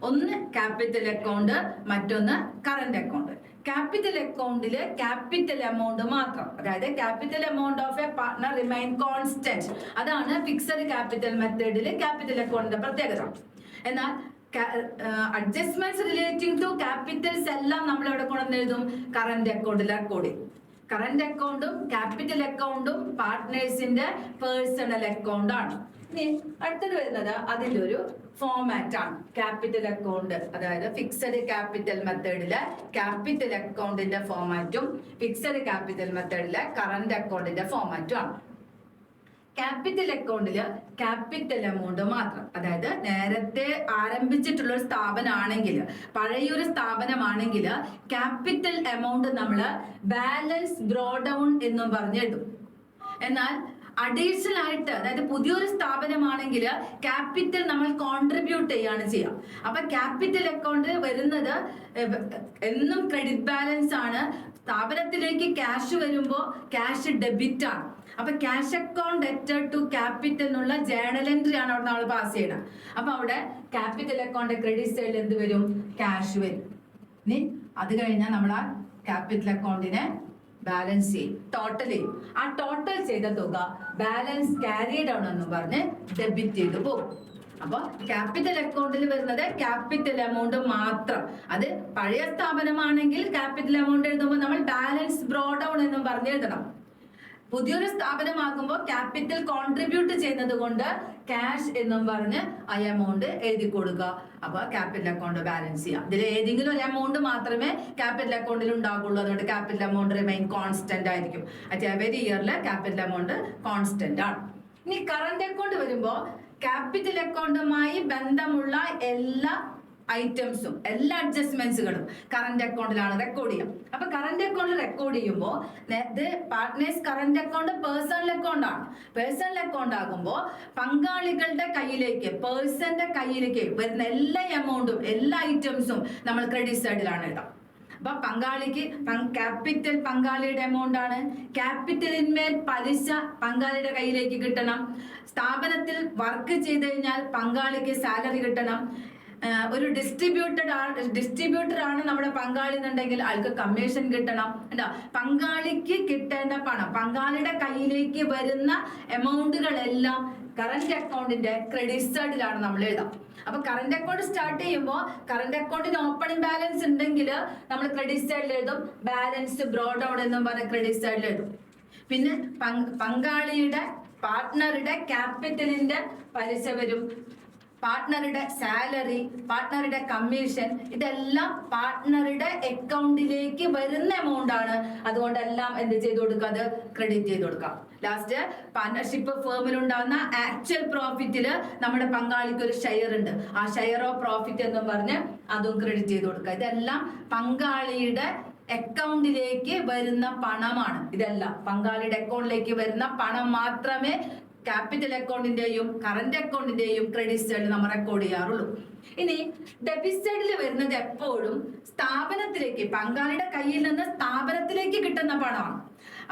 ഒന്ന് ക്യാപിറ്റൽ അക്കൗണ്ട്, മറ്റൊന്ന് കറന്റ് അക്കൗണ്ട്. ക്യാപിറ്റൽ അക്കൗണ്ടില് ക്യാപിറ്റൽ എമൗണ്ട് മാത്രം, അതായത് capital amount of a partner remain constant. അതാണ് ഫിക്സഡ് ക്യാപിറ്റൽ മെത്തേഡില് ക്യാപിറ്റൽ അക്കൗണ്ടിന്റെ പ്രത്യേകത. എന്നാൽ അഡ്ജസ്റ്റ്മെന്റ്സ് റിലേറ്റിംഗ് ടു ക്യാപിറ്റൽസ് എല്ലാം നമ്മൾ എവിടെ കൊണ്ടുവന്ന് എഴുതും, കറന്റ് അക്കൗണ്ടിൽ റെക്കോർഡ് ചെയ്യും. കറന്റ് അക്കൗണ്ടും ക്യാപിറ്റൽ അക്കൗണ്ടും പാർട്ട്നേഴ്സിന്റെ പേഴ്സണൽ അക്കൗണ്ട് ആണ്. ഇനി അടുത്തത് വരുന്നത് അതിന്റെ ഒരു ഫോമാറ്റ് ആണ്. ക്യാപിറ്റൽ അക്കൗണ്ട്, അതായത് ഫിക്സഡ് ക്യാപിറ്റൽ മെത്തേഡിലെ ക്യാപിറ്റൽ അക്കൗണ്ടിന്റെ ഫോമാറ്റും ഫിക്സഡ് ക്യാപിറ്റൽ മെത്തേഡിലെ കറന്റ് അക്കൗണ്ടിന്റെ ഫോമാറ്റും ആണ്. ക്യാപിറ്റൽ അക്കൗണ്ടില് ക്യാപിറ്റൽ എമൗണ്ട് മാത്രം, അതായത് നേരത്തെ ആരംഭിച്ചിട്ടുള്ള ഒരു സ്ഥാപനമാണെങ്കിൽ, പഴയൊരു സ്ഥാപനമാണെങ്കിൽ ക്യാപിറ്റൽ എമൗണ്ട് നമ്മൾ ബാലൻസ് ബ്രോ ഡൗൺ എന്നും പറഞ്ഞെഴുതും. എന്നാൽ അഡീഷണൽ ആയിട്ട്, അതായത് പുതിയൊരു സ്ഥാപനമാണെങ്കിൽ ക്യാപിറ്റൽ നമ്മൾ കോൺട്രിബ്യൂട്ട് ചെയ്യാണ് ചെയ്യുക. അപ്പൊ ക്യാപിറ്റൽ അക്കൗണ്ട് വരുന്നത് എന്നും ക്രെഡിറ്റ് ബാലൻസ് ആണ്. സ്ഥാപനത്തിലേക്ക് ക്യാഷ് വരുമ്പോൾ ക്യാഷ് ഡെബിറ്റ് ആണ്. അപ്പൊ ക്യാഷ് അക്കൗണ്ട് ഡെറ്റഡ് ടു ക്യാപിറ്റൽ എന്നുള്ള ജേണൽ എൻട്രി ആണ് അവിടെ നമ്മൾ പാസ് ചെയ്യണം. അപ്പൊ അവിടെ ക്യാപിറ്റൽ അക്കൗണ്ട് ക്രെഡിറ്റ് സൈഡിൽ എന്ത് വരും, ക്യാഷ് വരും. ഇനി അത് കഴിഞ്ഞാൽ നമ്മൾ ആ ക്യാപിറ്റൽ അക്കൗണ്ടിനെ ബാലൻസ് ചെയ്യും, ടോട്ടൽ ചെയ്യും. ആ ടോട്ടൽ ചെയ്ത തുക ബാലൻസ് ക്യാരിഡ് ഓൺ എന്ന് പറഞ്ഞ് ഡെബിറ്റ് ചെയ്ത് പോകും. അപ്പൊ ക്യാപിറ്റൽ അക്കൗണ്ടിൽ വരുന്നത് ക്യാപിറ്റൽ എമൗണ്ട് മാത്രം. അത് പഴയ സ്ഥാപനമാണെങ്കിൽ ക്യാപിറ്റൽ എമൗണ്ട് എഴുതുമ്പോൾ നമ്മൾ ബാലൻസ് ബ്രോ ഡൗൺ എന്നും പറഞ്ഞ് എഴുതണം. പുതിയൊരു സ്ഥാപനമാകുമ്പോൾ ക്യാപിറ്റൽ കോൺട്രിബ്യൂട്ട് ചെയ്യുന്നത് കൊണ്ട് ക്യാഷ് എന്നും പറഞ്ഞ് ആ എമൗണ്ട് എഴുതി കൊടുക്കുക. അപ്പൊ ക്യാപിറ്റൽ അക്കൗണ്ട് ബാലൻസ് ചെയ്യാം. ഇതിൽ ഏതെങ്കിലും ഒരു എമൗണ്ട് മാത്രമേ ക്യാപിറ്റൽ അക്കൗണ്ടിൽ ഉണ്ടാകുള്ളൂ. അതുകൊണ്ട് ക്യാപിറ്റൽ എമൗണ്ട് റിമൈൻ കോൺസ്റ്റന്റ് ആയിരിക്കും. അറ്റ് എവരി ഇയറിൽ ക്യാപിറ്റൽ എമൗണ്ട് കോൺസ്റ്റന്റ് ആണ്. ഇനി കറന്റ് അക്കൗണ്ട് വരുമ്പോൾ ക്യാപിറ്റൽ അക്കൗണ്ടുമായി ബന്ധമുള്ള എല്ലാ ഐറ്റംസും എല്ലാ അഡ്ജസ്റ്റ്മെന്റ്സുകളും കറന്റ് അക്കൗണ്ടിലാണ് റെക്കോർഡ് ചെയ്യുക. അപ്പൊ കറന്റ് അക്കൗണ്ടിൽ റെക്കോർഡ് ചെയ്യുമ്പോൾ ഇത് partners current account personal account ആണ്. പേഴ്സണൽ അക്കൗണ്ട് ആകുമ്പോൾ പങ്കാളികളുടെ കയ്യിലേക്ക്, പേഴ്സന്റെ കയ്യിലേക്ക് വരുന്ന എല്ലാ എമൗണ്ടും എല്ലാ ഐറ്റംസും നമ്മൾ ക്രെഡിറ്റ് സൈഡിലാണ് ഇടാം. അപ്പൊ പങ്കാളിക്ക് ക്യാപിറ്റൽ പങ്കാളിയുടെ എമൗണ്ട് ആണ്. ക്യാപിറ്റലിന്മേൽ പലിശ പങ്കാളിയുടെ കയ്യിലേക്ക് കിട്ടണം. സ്ഥാപനത്തിൽ വർക്ക് ചെയ്ത് കഴിഞ്ഞാൽ പങ്കാളിക്ക് സാലറി കിട്ടണം. ഒരു ഡിസ്ട്രിബ്യൂട്ടർ ആണ് നമ്മുടെ പങ്കാളി എന്നുണ്ടെങ്കിൽ ആൾക്ക് കമ്മീഷൻ കിട്ടണം. എന്താ പങ്കാളിക്ക് കിട്ടേണ്ട പണം, പങ്കാളിയുടെ കയ്യിലേക്ക് വരുന്ന എമൗണ്ടുകളെല്ലാം കറന്റ് അക്കൗണ്ടിന്റെ ക്രെഡിറ്റ് സൈഡിലാണ് നമ്മൾ എഴുതാം. അപ്പൊ കറന്റ് അക്കൗണ്ട് സ്റ്റാർട്ട് ചെയ്യുമ്പോൾ കറന്റ് അക്കൗണ്ടിന് ഓപ്പണിംഗ് ബാലൻസ് ഉണ്ടെങ്കിൽ നമ്മൾ ക്രെഡിറ്റ് സൈഡിൽ എഴുതും. ബാലൻസ് ബ്രോഡ് ഔട്ട് എന്നും പറഞ്ഞ ക്രെഡിറ്റ് സൈഡിൽ എഴുതും. പിന്നെ പങ്കാളിയുടെ പാർട്ട്ണറുടെ ക്യാപിറ്റലിന്റെ പലിശ വരും, പാർട്ട്ണറുടെ സാലറി, പാർട്ട്ണറുടെ കമ്മീഷൻ, ഇതെല്ലാം പാർട്ട്ണറുടെ അക്കൗണ്ടിലേക്ക് വരുന്ന എമൗണ്ട് ആണ്. അതുകൊണ്ടെല്ലാം എന്ത് ചെയ്ത് കൊടുക്കുക, അത് ക്രെഡിറ്റ് ചെയ്ത് കൊടുക്കാം. ലാസ്റ്റ് പാർട്ണർഷിപ്പ് ഫേമിൽ ഉണ്ടാകുന്ന ആക്ച്വൽ പ്രോഫിറ്റില് നമ്മുടെ പങ്കാളിക്ക് ഒരു ഷെയർ ഉണ്ട്, ആ ഷെയർ ഓഫ് പ്രോഫിറ്റ് എന്നും പറഞ്ഞ് അതും ക്രെഡിറ്റ് ചെയ്ത് കൊടുക്കുക. ഇതെല്ലാം പങ്കാളിയുടെ അക്കൗണ്ടിലേക്ക് വരുന്ന പണമാണ്. ഇതെല്ലാം പങ്കാളിയുടെ അക്കൗണ്ടിലേക്ക് വരുന്ന പണം മാത്രമേ ക്യാപിറ്റൽ അക്കൗണ്ടിന്റെയും കറന്റ് അക്കൗണ്ടിന്റെയും ക്രെഡിറ്റ് സൈഡിൽ നമ്മൾ റെക്കോർഡ് ചെയ്യാറുള്ളൂ. ഇനി ഡെബിറ്റ് സൈഡിൽ വരുന്നത് എപ്പോഴും സ്ഥാപനത്തിലേക്ക്, പങ്കാളിയുടെ കയ്യിൽ നിന്ന് സ്ഥാപനത്തിലേക്ക് കിട്ടുന്ന പണമാണ്.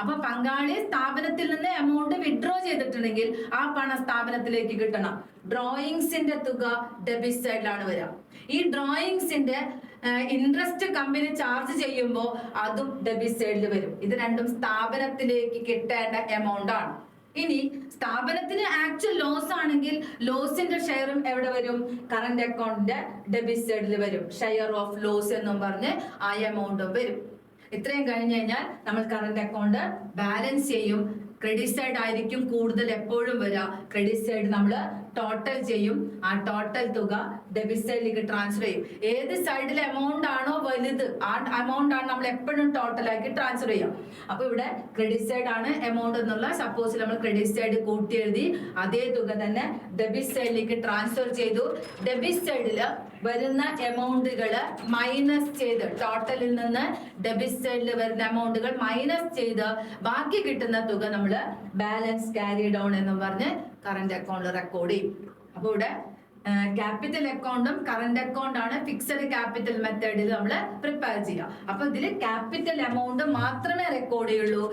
അപ്പൊ പങ്കാളി സ്ഥാപനത്തിൽ നിന്ന് എമൗണ്ട് വിഡ്രോ ചെയ്തിട്ടുണ്ടെങ്കിൽ ആ പണം സ്ഥാപനത്തിലേക്ക് കിട്ടണം. ഡ്രോയിങ്സിന്റെ തുക ഡെബിറ്റ് സൈഡിലാണ് വരിക. ഈ ഡ്രോയിങ്സിന്റെ ഇൻട്രസ്റ്റ് കമ്പനി ചാർജ് ചെയ്യുമ്പോൾ അതും ഡെബിറ്റ് സൈഡിൽ വരും. ഇത് രണ്ടും സ്ഥാപനത്തിലേക്ക് കിട്ടേണ്ട എമൗണ്ട് ആണ്. ഇനി സ്ഥാപനത്തിന് ആക്ച്വൽ ലോസ് ആണെങ്കിൽ ലോസിന്റെ ഷെയറും എവിടെ വരും, കറന്റ് അക്കൗണ്ടിന്റെ ഡെബിറ്റ് സൈഡിൽ വരും. ഷെയർ ഓഫ് ലോസ് എന്നും പറഞ്ഞ് ആ എമൗണ്ടും വരും. ഇത്രയും കഴിഞ്ഞ് കഴിഞ്ഞാൽ നമ്മൾ കറന്റ് അക്കൗണ്ട് ബാലൻസ് ചെയ്യും. ക്രെഡിറ്റ് സൈഡ് ആയിരിക്കും കൂടുതൽ എപ്പോഴും വരിക. ക്രെഡിറ്റ് സൈഡ് നമ്മൾ ടോട്ടൽ ചെയ്യും. ആ ടോട്ടൽ തുക ഡെബിറ്റ് സൈഡിലേക്ക് ട്രാൻസ്ഫർ ചെയ്യും. ഏത് സൈഡിലെ എമൗണ്ട് ആണോ വലുത് ആ എമൗണ്ട് ആണ് നമ്മൾ എപ്പോഴും ടോട്ടലാക്കി ട്രാൻസ്ഫർ ചെയ്യാം. അപ്പൊ ഇവിടെ ക്രെഡിറ്റ് സൈഡ് ആണ് എമൗണ്ട് എന്നുള്ള സപ്പോസ് നമ്മൾ ക്രെഡിറ്റ് സൈഡ് കൂട്ടി എഴുതി, അതേ തുക തന്നെ ഡെബിറ്റ് സൈഡിലേക്ക് ട്രാൻസ്ഫർ ചെയ്തു. ഡെബിറ്റ് സൈഡില് വരുന്ന എമൗണ്ടുകള് മൈനസ് ചെയ്ത്, ടോട്ടലിൽ നിന്ന് ഡെബിറ്റ് സൈഡിൽ വരുന്ന എമൗണ്ടുകൾ മൈനസ് ചെയ്ത് ബാക്കി കിട്ടുന്ന തുക നമ്മൾ ബാലൻസ് ക്യാരി ഡൗൺ എന്ന് പറഞ്ഞ് കറന്റ് അക്കൗണ്ടിൽ റെക്കോർഡ് ചെയ്യും. അപ്പൊ ഇവിടെ ക്യാപിറ്റൽ അക്കൗണ്ടും കറന്റ് അക്കൗണ്ട് ആണ് ഫിക്സഡ് ക്യാപിറ്റൽ മെത്തേഡിൽ നമ്മൾ പ്രിപ്പയർ ചെയ്യുക. അപ്പൊ ഇതിൽ ക്യാപിറ്റൽ എമൗണ്ട് മാത്രമേ റെക്കോർഡ് ചെയ്യുള്ളൂ.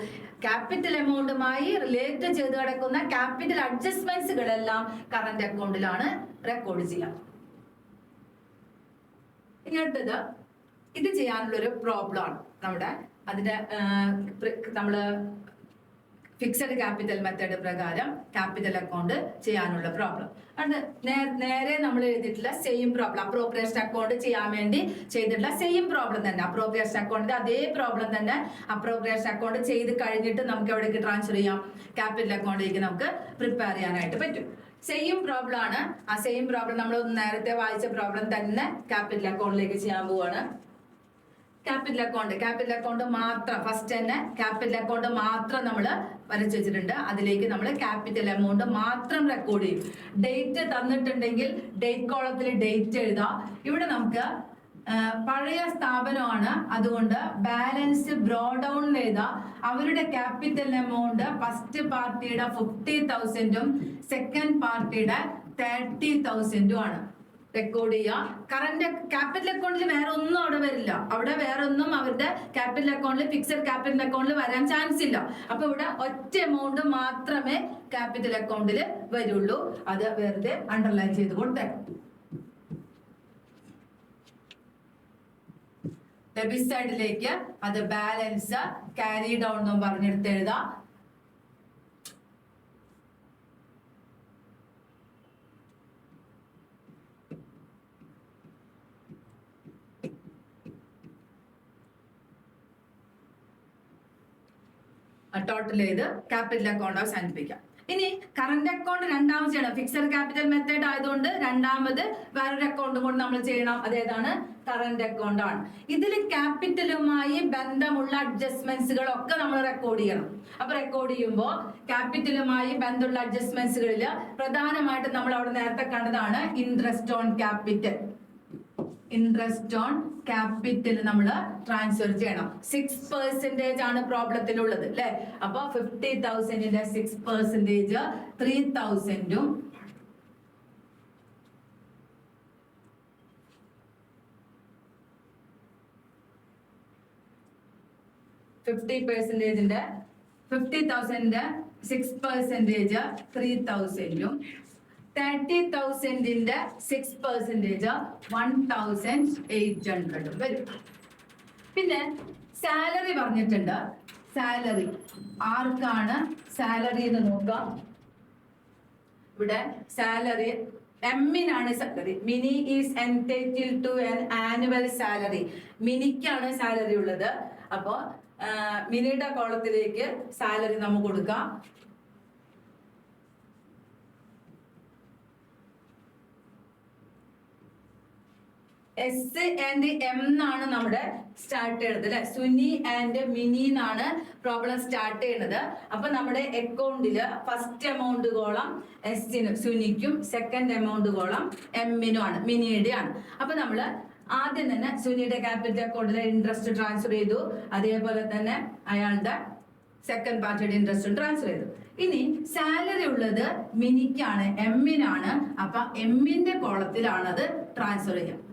ക്യാപിറ്റൽ എമൗണ്ടുമായി റിലേറ്റ് ചെയ്ത് കിടക്കുന്ന ക്യാപിറ്റൽ അഡ്ജസ്റ്റ്മെന്റ്സുകളെല്ലാം കറന്റ് അക്കൗണ്ടിലാണ് റെക്കോർഡ് ചെയ്യുക. ഇനി അടുത്തത് ഇത് ചെയ്യാനുള്ള ഒരു പ്രോബ്ലം ആണ്. നമ്മുടെ അതിന്റെ നമ്മള് ഫിക്സഡ് ക്യാപിറ്റൽ മെത്തേഡ് പ്രകാരം ക്യാപിറ്റൽ അക്കൗണ്ട് ചെയ്യാനുള്ള പ്രോബ്ലം. അത് നേരെ നമ്മൾ എഴുതിയിട്ടുള്ള സെയിം പ്രോബ്ലം, അപ്രോപ്രിയേഷൻ അക്കൗണ്ട് ചെയ്യാൻ വേണ്ടി ചെയ്തിട്ടുള്ള സെയിം പ്രോബ്ലം തന്നെ. അപ്രോപ്രിയേഷൻ അക്കൗണ്ടിന്റെ അതേ പ്രോബ്ലം തന്നെ അപ്രോപ്രിയേഷൻ അക്കൗണ്ട് ചെയ്ത് കഴിഞ്ഞിട്ട് നമുക്ക് എവിടേക്ക് ട്രാൻസ്ഫർ ചെയ്യാം, ക്യാപിറ്റൽ അക്കൗണ്ടിലേക്ക് നമുക്ക് പ്രിപ്പയർ ചെയ്യാനായിട്ട് പറ്റും. സെയിം പ്രോബ്ലം ആണ്. ആ സെയിം പ്രോബ്ലം നമ്മൾ നേരത്തെ വായിച്ച പ്രോബ്ലം തന്നെ ക്യാപിറ്റൽ അക്കൗണ്ടിലേക്ക് ചെയ്യാൻ പോവാണ്. ക്യാപിറ്റൽ അക്കൗണ്ട് മാത്രം ഫസ്റ്റ് തന്നെ ക്യാപിറ്റൽ അക്കൗണ്ട് മാത്രം നമ്മൾ വരച്ചു വെച്ചിട്ടുണ്ട്. അതിലേക്ക് നമ്മൾ ക്യാപിറ്റൽ എമൗണ്ട് മാത്രം റെക്കോർഡ് ചെയ്യും. ഡേറ്റ് തന്നിട്ടുണ്ടെങ്കിൽ ഡേറ്റ് കോളത്തിൽ ഡേറ്റ് എഴുതാം. ഇവിടെ നമുക്ക് പഴയ സ്ഥാപനമാണ്, അതുകൊണ്ട് ബാലൻസ് ബ്രോ ഡൗൺ എഴുതാം. അവരുടെ ക്യാപിറ്റൽ എമൗണ്ട് ഫസ്റ്റ് പാർട്ടിയുടെ 50,000ഉം സെക്കൻഡ് പാർട്ടിയുടെ 30,000ഉം ആണ്. റെക്കോർഡ് ചെയ്യുക. കറന്റ് ക്യാപിറ്റൽ അക്കൗണ്ടിൽ വേറെ ഒന്നും അവിടെ വരില്ല. അവിടെ വേറെ ഒന്നും അവരുടെ ക്യാപിറ്റൽ അക്കൗണ്ടിൽ ഫിക്സഡ് ക്യാപിറ്റൽ അക്കൗണ്ടിൽ വരാൻ ചാൻസ് ഇല്ല. അപ്പൊ ഇവിടെ ഒറ്റ എമൗണ്ട് മാത്രമേ ക്യാപിറ്റൽ അക്കൗണ്ടിൽ വരുള്ളൂ. അത് വെറുതെ അണ്ടർലൈൻ ചെയ്ത് കൊടുത്തേക്കാം. ഡെബിറ്റ് സൈഡിലേക്ക് അത് ബാലൻസ് ക്യാരി ഡൗൺ എന്നും പറഞ്ഞെടുത്ത് എഴുതാം. ടോട്ടൽ ചെയ്ത് ക്യാപിറ്റൽ അക്കൗണ്ട് അവസാനിപ്പിക്കാം. ഇനി കറന്റ് അക്കൗണ്ട് രണ്ടാമത് ചെയ്യണം. ഫിക്സഡ് ക്യാപിറ്റൽ മെത്തേഡ് ആയതുകൊണ്ട് രണ്ടാമത് വേറൊരു അക്കൗണ്ടും കൊണ്ട് നമ്മൾ ചെയ്യണം. അതേതാണ്, കറന്റ് അക്കൗണ്ട് ആണ്. ഇതിൽ ക്യാപിറ്റലുമായി ബന്ധമുള്ള അഡ്ജസ്റ്റ്മെന്റ്സുകളൊക്കെ നമ്മൾ റെക്കോർഡ് ചെയ്യണം. അപ്പൊ റെക്കോർഡ് ചെയ്യുമ്പോൾ ക്യാപിറ്റലുമായി ബന്ധമുള്ള അഡ്ജസ്റ്റ്മെന്റ്സുകളിൽ പ്രധാനമായിട്ടും നമ്മൾ അവിടെ നേരത്തെ കണ്ടതാണ് interest on capital. Interest on capital നമ്മൾ ട്രാൻസ്ഫർ ചെയ്യണം. 6% ആണ് പ്രോബ്ലത്തിലുള്ളത് അല്ലെ. അപ്പൊ 50,000ന്റെ 6% 3,000 50,000ന്റെ 6% 3,000 30,000ന്റെ 6% 1,800 വരും. പിന്നെ സാലറി പറഞ്ഞിട്ടുണ്ട്. സാലറി ആർക്കാണ് സാലറി എന്ന് നോക്കാം. ഇവിടെ സാലറി എമ്മിനാണ് salary. Mini is entitled to an annual salary. മിനിക്കാണ് സാലറി ഉള്ളത്. അപ്പോ മിനിയുടെ കോളത്തിലേക്ക് സാലറി നമുക്ക് കൊടുക്കാം. എസ് ആൻഡ് എം എന്നാണ് നമ്മുടെ സ്റ്റാർട്ട് ചെയ്യുന്നത് അല്ലെ. സുനി ആൻഡ് മിനി എന്നാണ് പ്രോബ്ലം സ്റ്റാർട്ട് ചെയ്യുന്നത്. അപ്പൊ നമ്മുടെ അക്കൗണ്ടില് ഫസ്റ്റ് എമൗണ്ട് കോളം എസിനും സുനിക്കും, സെക്കൻഡ് എമൗണ്ട് കോളം എമ്മിനും ആണ്, മിനിയുടെ ആണ്. അപ്പൊ നമ്മള് ആദ്യം തന്നെ സുനിയുടെ ക്യാപിറ്റൽ അക്കൗണ്ടിലെ ഇൻട്രസ്റ്റ് ട്രാൻസ്ഫർ ചെയ്തു. അതേപോലെ തന്നെ അയാളുടെ സെക്കൻഡ് പാർട്ടിയുടെ ഇൻട്രസ്റ്റ് ട്രാൻസ്ഫർ ചെയ്തു. ഇനി സാലറി ഉള്ളത് മിനിക്കാണ്, എമ്മിനാണ്. അപ്പൊ എമ്മിന്റെ കോളത്തിലാണ് അത് ട്രാൻസ്ഫർ ചെയ്യുക.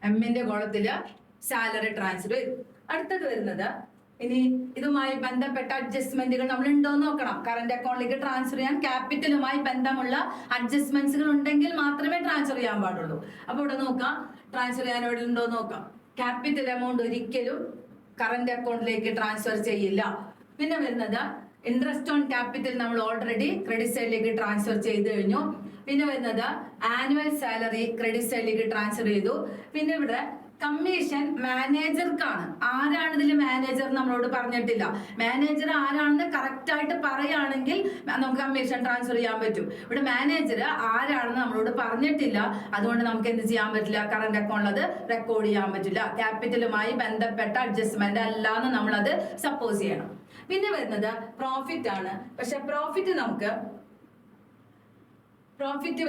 എമ്മിന്റെ കോളത്തില് സാലറി ട്രാൻസ്ഫർ ചെയ്തു. അടുത്തത് വരുന്നത് ഇനി ഇതുമായി ബന്ധപ്പെട്ട അഡ്ജസ്റ്റ്മെന്റുകൾ നമ്മൾ ഉണ്ടോ എന്ന് നോക്കണം. കറന്റ് അക്കൗണ്ടിലേക്ക് ട്രാൻസ്ഫർ ചെയ്യാൻ ക്യാപിറ്റലുമായി ബന്ധമുള്ള അഡ്ജസ്റ്റ്മെന്റ്സുകൾ ഉണ്ടെങ്കിൽ മാത്രമേ ട്രാൻസ്ഫർ ചെയ്യാൻ പാടുള്ളൂ. അപ്പൊ ഇവിടെ നോക്കാം, ട്രാൻസ്ഫർ ചെയ്യാൻ ഇവിടെ ഉണ്ടോ എന്ന് നോക്കാം. ക്യാപിറ്റൽ എമൗണ്ട് ഒരിക്കലും കറന്റ് അക്കൗണ്ടിലേക്ക് ട്രാൻസ്ഫർ ചെയ്യില്ല. പിന്നെ വരുന്നത് ഇൻട്രസ്റ്റ് ഓൺ ക്യാപിറ്റൽ നമ്മൾ ഓൾറെഡി ക്രെഡിറ്റ് സൈഡിലേക്ക് ട്രാൻസ്ഫർ ചെയ്ത് കഴിഞ്ഞു. പിന്നെ വരുന്നത് ആനുവൽ സാലറി ക്രെഡിറ്റ് സൈഡിലേക്ക് ട്രാൻസ്ഫർ ചെയ്തു. പിന്നെ ഇവിടെ കമ്മീഷൻ മാനേജർക്കാണ്. ആരാണ് ഇതിൽ മാനേജർ നമ്മളോട് പറഞ്ഞിട്ടില്ല. മാനേജർ ആരാണെന്ന് കറക്റ്റ് ആയിട്ട് പറയുകയാണെങ്കിൽ നമുക്ക് കമ്മീഷൻ ട്രാൻസ്ഫർ ചെയ്യാൻ പറ്റും. ഇവിടെ മാനേജർ ആരാണെന്ന് നമ്മളോട് പറഞ്ഞിട്ടില്ല. അതുകൊണ്ട് നമുക്ക് എന്ത് ചെയ്യാൻ പറ്റില്ല, കറന്റ് അക്കൗണ്ടിൽ അത് റെക്കോർഡ് ചെയ്യാൻ പറ്റില്ല. ക്യാപിറ്റലുമായി ബന്ധപ്പെട്ട അഡ്ജസ്റ്റ്മെന്റ് അല്ലാന്ന് നമ്മളത് സപ്പോസ് ചെയ്യണം. പിന്നെ വരുന്നത് പ്രോഫിറ്റ് ആണ്. പക്ഷെ പ്രോഫിറ്റ്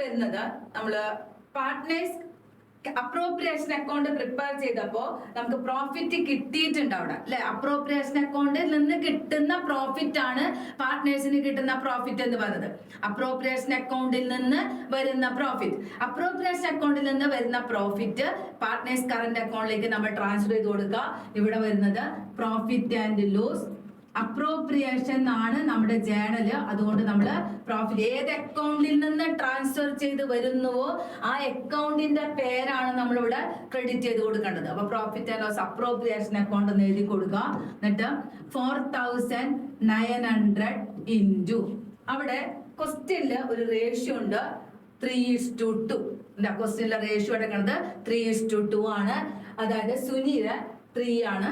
വരുന്നത് നമ്മള് പാർട്ട്നേഴ്സ് അപ്രോപ്രിയേഷൻ അക്കൗണ്ട് പ്രിപ്പയർ ചെയ്തപ്പോ നമുക്ക് പ്രോഫിറ്റ് കിട്ടിയിട്ടുണ്ട് അവിടെ അല്ലെ. അപ്രോപ്രിയേഷൻ അക്കൗണ്ടിൽ നിന്ന് കിട്ടുന്ന പ്രോഫിറ്റ് ആണ് പാർട്ട്നേഴ്സിന് കിട്ടുന്ന പ്രോഫിറ്റ് എന്ന് പറയുന്നത്. അപ്രോപ്രിയേഷൻ അക്കൗണ്ടിൽ നിന്ന് വരുന്ന പ്രോഫിറ്റ് പാർട്ട്നേഴ്സ് കറന്റ് അക്കൗണ്ടിലേക്ക് നമ്മൾ ട്രാൻസ്ഫർ ചെയ്ത് കൊടുക്കുക. ഇവിടെ വരുന്നത് പ്രോഫിറ്റ് ആൻഡ് ലോസ്. അപ്രോപ്രിയേഷൻ ആണ് നമ്മുടെ ജേണല്. അതുകൊണ്ട് നമ്മൾ പ്രോഫിറ്റ് ഏത് അക്കൗണ്ടിൽ നിന്ന് ട്രാൻസ്ഫർ ചെയ്ത് വരുന്നുവോ ആ അക്കൗണ്ടിന്റെ പേരാണ് നമ്മളിവിടെ ക്രെഡിറ്റ് ചെയ്ത് കൊടുക്കേണ്ടത്. അപ്പൊ profit and loss appropriation account എന്ന് എഴുതി കൊടുക്കുക. എന്നിട്ട് 4,900 ഇൻറ്റു അവിടെ ക്വസ്റ്റ്യനില് ഒരു റേഷ്യോ ഉണ്ട് 3:2. ക്വസ്റ്റ്യനിലെ റേഷ്യോ എടുക്കുന്നത് 3:2 ആണ്. അതായത് സുനിയുടെ 3 ആണ്,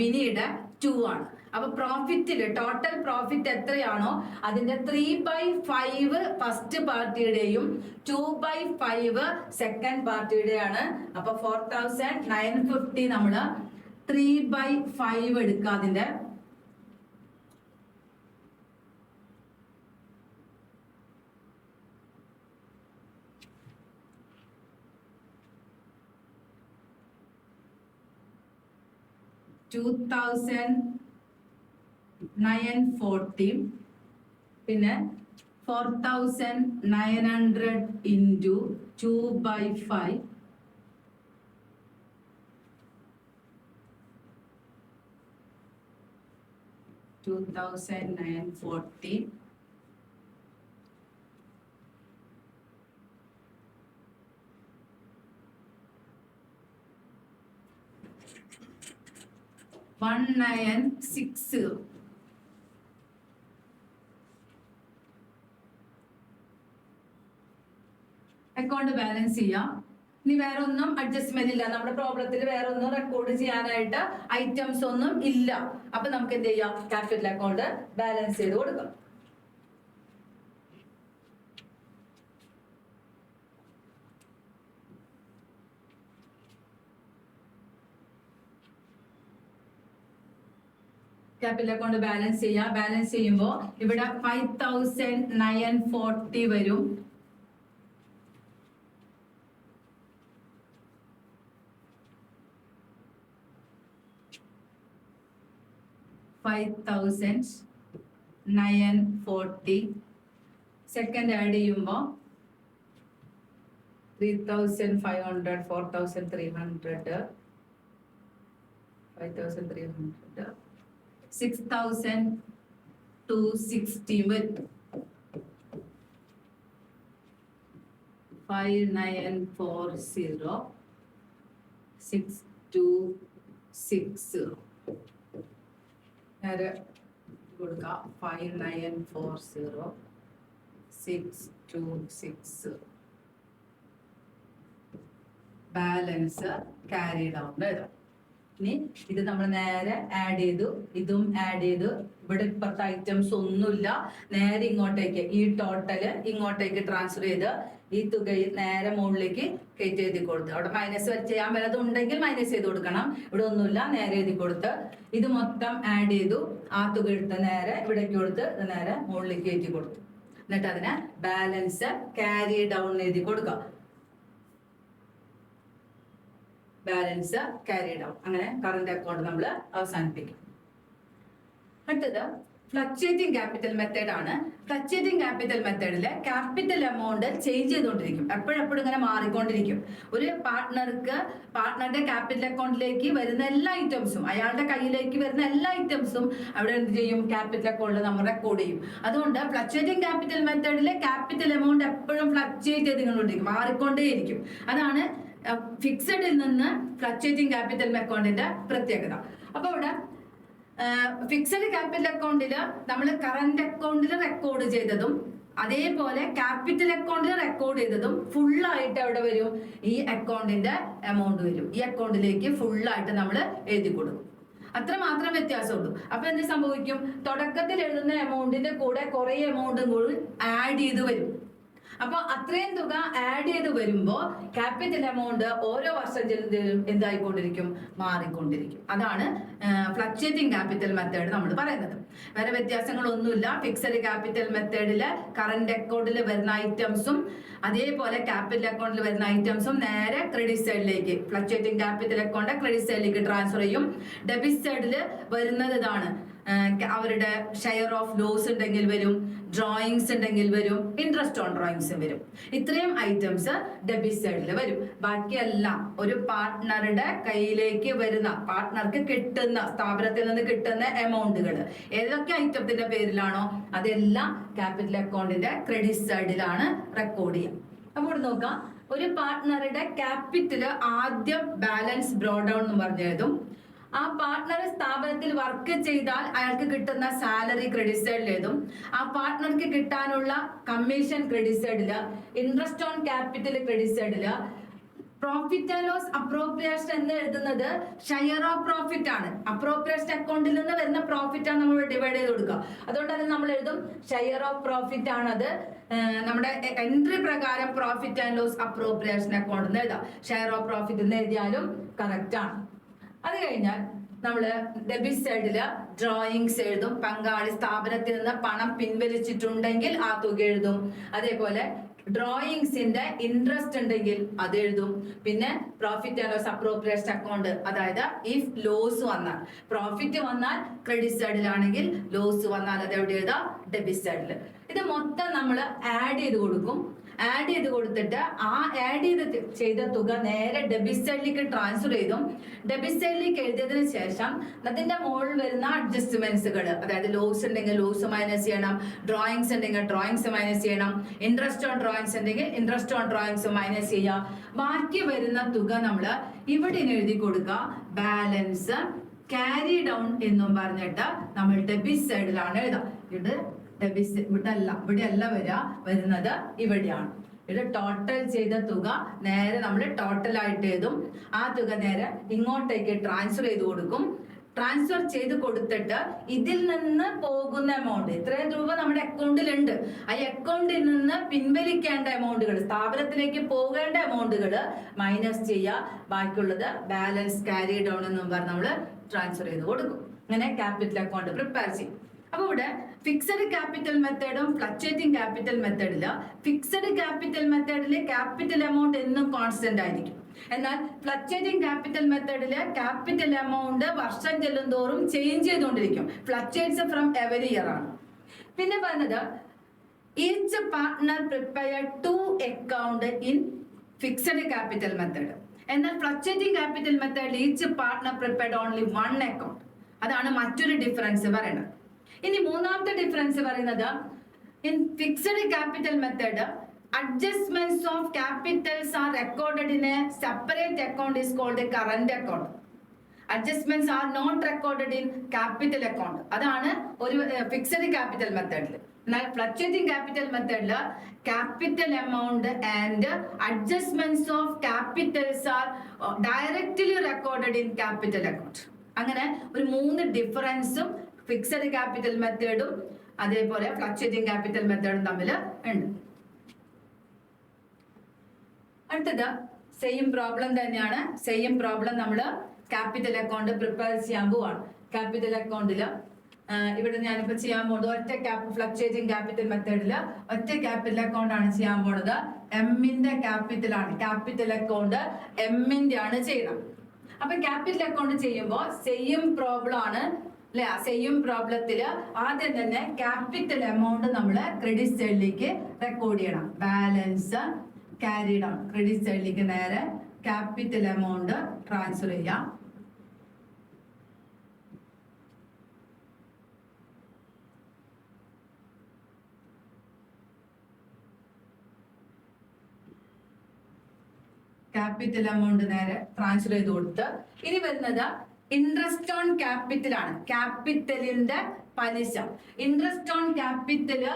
മിനിയുടെ 2 ആണ്. അപ്പൊ പ്രോഫിറ്റില് ടോട്ടൽ പ്രോഫിറ്റ് എത്രയാണോ അതിന്റെ 3/5 ഫസ്റ്റ് പാർട്ടിയുടെയും 2/5 സെക്കൻഡ് പാർട്ടിയുടെയാണ്. അപ്പൊ 4,950 നമ്മള് 3/5 എടുക്കുക. അതിന്റെ $2,940 പിന്നെ 4,900 ഇൻറ്റു 2/5 2,940 1,960 അക്കൗണ്ട് ബാലൻസ് ചെയ്യാം. ഇനി വേറെ ഒന്നും അഡ്ജസ്റ്റ്മെന്റ് ഇല്ല. നമ്മുടെ പ്രോബ്ലത്തിൽ വേറെ ഒന്നും റെക്കോർഡ് ചെയ്യാനായിട്ട് ഐറ്റംസ് ഒന്നും ഇല്ല. അപ്പൊ നമുക്ക് എന്ത് ചെയ്യാം, ക്യാപിറ്റൽ അക്കൗണ്ട് ബാലൻസ് ചെയ്ത് കൊടുക്കാം. ക്യാപിറ്റൽ അക്കൗണ്ട് ബാലൻസ് ചെയ്യാം. ബാലൻസ് ചെയ്യുമ്പോൾ ഇവിടെ 5,940 വരും. സെക്കൻഡ് ആഡ് ചെയ്യുമ്പോൾ 3,500, 4,300, 5,300, 6,260 വരും. 5940 6260 നേരെ കൊടുക്കാം. 5940 626 ബാലൻസ് ക്യാരി ഡൗൺ എഴുതാം. ഇനി ഇത് നമ്മൾ നേരെ ആഡ് ചെയ്തു, ഇതും ആഡ് ചെയ്തു. ഇവിടെ ഇപ്പുറത്തെ ഐറ്റംസ് ഒന്നുമില്ല, നേരെ ഇങ്ങോട്ടേക്ക് ഈ ടോട്ടല് ഇങ്ങോട്ടേക്ക് ട്രാൻസ്ഫർ ചെയ്ത് ഈ തുക നേരെ മുകളിലേക്ക് കയറ്റി എഴുതി കൊടുത്ത്, അവിടെ മൈനസ് ചെയ്യാൻ വല്ലതുണ്ടെങ്കിൽ മൈനസ് ചെയ്ത് കൊടുക്കണം. ഇവിടെ ഒന്നുമില്ല, നേരെ എഴുതി കൊടുത്ത് ഇത് മൊത്തം ആഡ് ചെയ്തു. ആ തുക എടുത്ത് നേരെ ഇവിടേക്ക് കൊടുത്ത് ഇത് നേരെ മുകളിലേക്ക് കയറ്റി കൊടുത്തു. എന്നിട്ട് അതിനെ ബാലൻസ് ക്യാരി ഡൗൺ എഴുതി കൊടുക്കുക. Balance carry down. അങ്ങനെ കറന്റ് അക്കൗണ്ട് നമ്മൾ അവസാനിപ്പിക്കും. അടുത്തത് ഫ്ലക്ച്വേറ്റിംഗ് ക്യാപിറ്റൽ മെത്തേഡ് ആണ്. ഫ്ലക്ച്വേറ്റിംഗ് ക്യാപിറ്റൽ മെത്തേഡില് ക്യാപിറ്റൽ എമൗണ്ട് ചേഞ്ച് ചെയ്തുകൊണ്ടിരിക്കും, എപ്പോഴെപ്പോഴും ഇങ്ങനെ മാറിക്കൊണ്ടിരിക്കും. ഒരു പാർട്ട്ണറുടെ ക്യാപിറ്റൽ അക്കൗണ്ടിലേക്ക് വരുന്ന എല്ലാ ഐറ്റംസും, അയാളുടെ കയ്യിലേക്ക് വരുന്ന എല്ലാ ഐറ്റംസും അവിടെ എന്ത് ചെയ്യും, ക്യാപിറ്റൽ അക്കൗണ്ടിൽ നമ്മൾ റെക്കോർഡ് ചെയ്യും. അതുകൊണ്ട് ഫ്ലക്ച്വേറ്റിംഗ് ക്യാപിറ്റൽ മെത്തേഡില് ക്യാപിറ്റൽ എമൗണ്ട് എപ്പോഴും ഫ്ലക്ച്വേറ്റ് ചെയ്തുകൊണ്ടിരിക്കും, മാറിക്കൊണ്ടേയിരിക്കും. അതാണ് ഫിക്സഡിൽ നിന്ന് ഫ്ലക്ച്വേറ്റിംഗ് ക്യാപിറ്റൽ അക്കൗണ്ടിന്റെ പ്രത്യേകത. അപ്പൊ ഇവിടെ ഫിക്സഡ് ക്യാപിറ്റൽ അക്കൗണ്ടിൽ നമ്മൾ കറന്റ് അക്കൗണ്ടിൽ റെക്കോർഡ് ചെയ്തതും അതേപോലെ ക്യാപിറ്റൽ അക്കൗണ്ടിൽ റെക്കോർഡ് ചെയ്തതും ഫുള്ളായിട്ട് എവിടെ വരും, ഈ അക്കൗണ്ടിന്റെ എമൗണ്ട് വരും. ഈ അക്കൗണ്ടിലേക്ക് ഫുള്ളായിട്ട് നമ്മൾ എഴുതി കൊടുക്കും. അത്ര മാത്രം വ്യത്യാസമുള്ളൂ. അപ്പൊ എന്ത് സംഭവിക്കും, തുടക്കത്തിൽ എഴുതുന്ന എമൗണ്ടിന്റെ കൂടെ കുറെ എമൗണ്ടും കൂടി ആഡ് ചെയ്ത് വരും. അപ്പൊ അത്രയും തുക ആഡ് ചെയ്ത് വരുമ്പോ ക്യാപിറ്റൽ എമൗണ്ട് ഓരോ വർഷം എന്തായിക്കൊണ്ടിരിക്കും, മാറിക്കൊണ്ടിരിക്കും. അതാണ് ഫ്ലക്ച്വേറ്റിംഗ് ക്യാപിറ്റൽ മെത്തേഡ് നമ്മൾ പറയുന്നത്. വേറെ വ്യത്യാസങ്ങളൊന്നുമില്ല. ഫിക്സഡ് ക്യാപിറ്റൽ മെത്തേഡില് കറന്റ് അക്കൗണ്ടിൽ വരുന്ന ഐറ്റംസും അതേപോലെ ക്യാപിറ്റൽ അക്കൗണ്ടിൽ വരുന്ന ഐറ്റംസും നേരെ ക്രെഡിറ്റ് സൈഡിലേക്ക്, ഫ്ലക്ച്വേറ്റിംഗ് ക്യാപിറ്റൽ അക്കൗണ്ട് ക്രെഡിറ്റ് സൈഡിലേക്ക് ട്രാൻസ്ഫർ ചെയ്യും. ഡെബിറ്റ് സൈഡിൽ വരുന്നത് ഇതാണ്, അവരുടെ ഷെയർ ഓഫ് ലോസ് ഉണ്ടെങ്കിൽ വരും, ഡ്രോയിങ്സ് ഉണ്ടെങ്കിൽ വരും, ഇൻട്രസ്റ്റ് ഓൺ ഡ്രോയിങ്സ് വരും. ഇത്രയും ഐറ്റംസ് ഡെബിറ്റ് സൈഡിൽ വരും. ബാക്കിയെല്ലാം ഒരു പാർട്ട്ണറുടെ കയ്യിലേക്ക് വരുന്ന, പാർട്ട്ണർക്ക് കിട്ടുന്ന, സ്ഥാപനത്തിൽ നിന്ന് കിട്ടുന്ന എമൗണ്ടുകൾ ഏതൊക്കെ ഐറ്റത്തിന്റെ പേരിലാണോ അതെല്ലാം ക്യാപിറ്റൽ അക്കൗണ്ടിന്റെ ക്രെഡിറ്റ് സൈഡിലാണ് റെക്കോർഡ് ചെയ്യുക. അപ്പോൾ നോക്കാം, ഒരു പാർട്ട്ണറുടെ ക്യാപിറ്റല് ആദ്യം ബാലൻസ് ബ്രോ ഡൗൺ എന്ന് പറഞ്ഞതും, ആ പാർട്ട്ണർ സ്ഥാപനത്തിൽ വർക്ക് ചെയ്താൽ അയാൾക്ക് കിട്ടുന്ന സാലറി ക്രെഡിറ്റ് സൈഡിലേതും, ആ പാർട്ട്ണർക്ക് കിട്ടാനുള്ള കമ്മീഷൻ ക്രെഡിറ്റ് സൈഡില്, ഇൻട്രസ്റ്റ് ഓൺ ക്യാപിറ്റൽ ക്രെഡിറ്റ് സൈഡില്, പ്രോഫിറ്റ് ആൻഡ് ലോസ് അപ്രോപ്രിയേഷൻ എന്ന് എഴുതുന്നത് ഷെയർ ഓഫ് പ്രോഫിറ്റ് ആണ്. അപ്രോപ്രിയേഷൻ അക്കൗണ്ടിൽ നിന്ന് വരുന്ന പ്രോഫിറ്റ് ആണ് നമ്മൾ ഡിവൈഡ് ചെയ്ത് കൊടുക്കുക. അതുകൊണ്ട് തന്നെ നമ്മൾ എഴുതും ഷെയർ ഓഫ് പ്രോഫിറ്റ് ആണത്. നമ്മുടെ എൻട്രി പ്രകാരം profit and loss appropriation account എന്ന് എഴുതാം. ഷെയർ ഓഫ് പ്രോഫിറ്റ് എന്ന് എഴുതിയാലും കറക്റ്റ് ആണ്. അത് കഴിഞ്ഞാൽ നമ്മള് ഡെബിറ്റ് സൈഡില് ഡ്രോയിങ്സ് എഴുതും. പങ്കാളി സ്ഥാപനത്തിൽ നിന്ന് പണം പിൻവലിച്ചിട്ടുണ്ടെങ്കിൽ ആ തുക എഴുതും. അതേപോലെ ഡ്രോയിങ്സിന്റെ ഇൻട്രസ്റ്റ് ഉണ്ടെങ്കിൽ അത് എഴുതും. പിന്നെ profit and loss appropriation account, അതായത് ഇഫ് ലോസ് വന്നാൽ, പ്രോഫിറ്റ് വന്നാൽ ക്രെഡിറ്റ് സൈഡിലാണെങ്കിൽ ലോസ് വന്നാൽ അത് എവിടെ എഴുതാം, ഡെബിറ്റ് സൈഡിൽ. ഇത് മൊത്തം നമ്മൾ ആഡ് ചെയ്ത് കൊടുക്കും. ആഡ് ചെയ്ത് കൊടുത്തിട്ട് ആ ആഡ് ചെയ്ത തുക നേരെ ഡെബിറ്റ് സൈഡിലേക്ക് ട്രാൻസ്ഫർ ചെയ്തും. ഡെബിറ്റ് സൈഡിലേക്ക് എഴുതിയതിനു ശേഷം അതിന്റെ മുകളിൽ വരുന്ന അഡ്ജസ്റ്റ്മെന്റ്സുകൾ, അതായത് ലോസ് ഉണ്ടെങ്കിൽ ലോസ് മൈനസ് ചെയ്യണം, ഡ്രോയിങ്സ് ഉണ്ടെങ്കിൽ ഡ്രോയിങ്സ് മൈനസ് ചെയ്യണം, ഇൻട്രസ്റ്റ് ഓൺ ഡ്രോയിങ്സ് ഉണ്ടെങ്കിൽ ഇൻട്രസ്റ്റ് ഓൺ ഡ്രോയിങ്സ് മൈനസ് ചെയ്യുക. ബാക്കി വരുന്ന തുക നമ്മൾ ഇവിടെ എഴുതി കൊടുക്കുക. ബാലൻസ് ക്യാരി ഡൗൺ എന്നും പറഞ്ഞിട്ട് നമ്മൾ ഡെബിറ്റ് സൈഡിലാണ് എഴുതാം. ഇത് ഇവിടെ അല്ല വരുന്നത് ഇവിടെയാണ്. ഇത് ടോട്ടൽ ചെയ്ത തുക നേരെ നമ്മൾ ടോട്ടൽ ആയിട്ട് എഴുതും. ആ തുക നേരെ ഇങ്ങോട്ടേക്ക് ട്രാൻസ്ഫർ ചെയ്ത് കൊടുക്കും. ട്രാൻസ്ഫർ ചെയ്ത് കൊടുത്തിട്ട് ഇതിൽ നിന്ന് പോകുന്ന എമൗണ്ട്, ഇത്രയും രൂപ നമ്മുടെ അക്കൗണ്ടിലുണ്ട്, ആ അക്കൗണ്ടിൽ നിന്ന് പിൻവലിക്കേണ്ട എമൗണ്ടുകൾ, സ്ഥാപനത്തിലേക്ക് പോകേണ്ട എമൗണ്ടുകൾ മൈനസ് ചെയ്യുക. ബാക്കിയുള്ളത് ബാലൻസ് ക്യാരി ഡൗൺ എന്നും പറഞ്ഞ് നമ്മൾ ട്രാൻസ്ഫർ ചെയ്ത് കൊടുക്കും. അങ്ങനെ ക്യാപിറ്റൽ അക്കൗണ്ട് പ്രിപ്പയർ ചെയ്യും. അപ്പൊ ഇവിടെ ഫിക്സഡ് ക്യാപിറ്റൽ മെത്തേഡും ഫ്ലക്ച്വേറ്റിംഗ് ക്യാപിറ്റൽ മെത്തേഡില് ഫിക്സഡ് ക്യാപിറ്റൽ മെത്തേഡില് ക്യാപിറ്റൽ എമൗണ്ട് എന്നും കോൺസ്റ്റന്റ് ആയിരിക്കും. എന്നാൽ ഫ്ലക്ച്വേറ്റിംഗ് ക്യാപിറ്റൽ മെത്തേഡില് ക്യാപിറ്റൽ എമൗണ്ട് വർഷം ചെല്ലുന്തോറും ചേഞ്ച് ചെയ്തുകൊണ്ടിരിക്കും. ഫ്ലക്ച്വേറ്റ്സ് ഫ്രം എവരി ഇയർ ആണ്. പിന്നെ പറഞ്ഞത് each partner prepare 2 account in fixed capital method. എന്നാൽ ഫ്ലക്ച്വേറ്റിംഗ് ക്യാപിറ്റൽ മെത്തേഡിൽ each partner prepared only 1 account. അതാണ് മറ്റൊരു ഡിഫറൻസ് പറയുന്നത്. ഇനി മൂന്നാമത്തെ ഡിഫറൻസ് പറയുന്നത് in fixed capital method adjustments of capitals R recorded in a separate account is called current account. Adjustments are not recorded in capital account. അതാണ് ഒരു fixed capital മെത്തേഡിൽ. എന്നാൽ ഫ്ലക്ച്വേറ്റിംഗ് ക്യാപിറ്റൽ മെത്തേഡില് capital amount and adjustments of capitals are directly recorded in capital account. അങ്ങനെ ഒരു 3 ഡിഫറൻസും fixed capital മെത്തേഡും അതേപോലെ fluctuating capital മെത്തേഡും തമ്മിൽ ഉണ്ട്. അടുത്തത് സെയിം പ്രോബ്ലം തന്നെയാണ്. സെയിം പ്രോബ്ലം നമ്മൾ ക്യാപിറ്റൽ അക്കൗണ്ട് പ്രിപ്പയർ ചെയ്യാൻ പോവാണ്. ക്യാപിറ്റൽ അക്കൗണ്ടില് ഇവിടെ ഞാനിപ്പോ ചെയ്യാൻ പോകുന്നത് ഒറ്റ ഫ്ലക്ച്വേറ്റിംഗ് ക്യാപിറ്റൽ മെത്തേഡില് ഒറ്റ ക്യാപിറ്റൽ അക്കൗണ്ട് ആണ് ചെയ്യാൻ പോണത്. എമ്മിന്റെ ക്യാപിറ്റൽ ആണ്. ക്യാപിറ്റൽ അക്കൗണ്ട് എമ്മിന്റെ ആണ് ചെയ്യണം. അപ്പൊ ക്യാപിറ്റൽ അക്കൗണ്ട് ചെയ്യുമ്പോൾ സെയിം പ്രോബ്ലം ആണ് അല്ലെ. സെയിം പ്രോബ്ലത്തില് ആദ്യം തന്നെ ക്യാപിറ്റൽ എമൗണ്ട് നമ്മൾ ക്രെഡിറ്റ് സൈഡിലേക്ക് റെക്കോർഡ് ചെയ്യണം. ബാലൻസ് ക്യാരിഡ് ആണ്. ക്രെഡിറ്റ് സൈഡിലേക്ക് നേരെ ക്യാപിറ്റൽ എമൗണ്ട് ട്രാൻസ്ഫർ ചെയ്യാം. ക്യാപിറ്റൽ എമൗണ്ട് നേരെ ട്രാൻസ്ഫർ ചെയ്ത് കൊടുത്ത് ഇനി വരുന്നത് ഇൻട്രസ്റ്റ് ഓൺ ക്യാപിറ്റൽ ആണ്. ക്യാപിറ്റലിന്റെ പലിശ. ഇൻട്രസ്റ്റ് ഓൺ ക്യാപിറ്റല്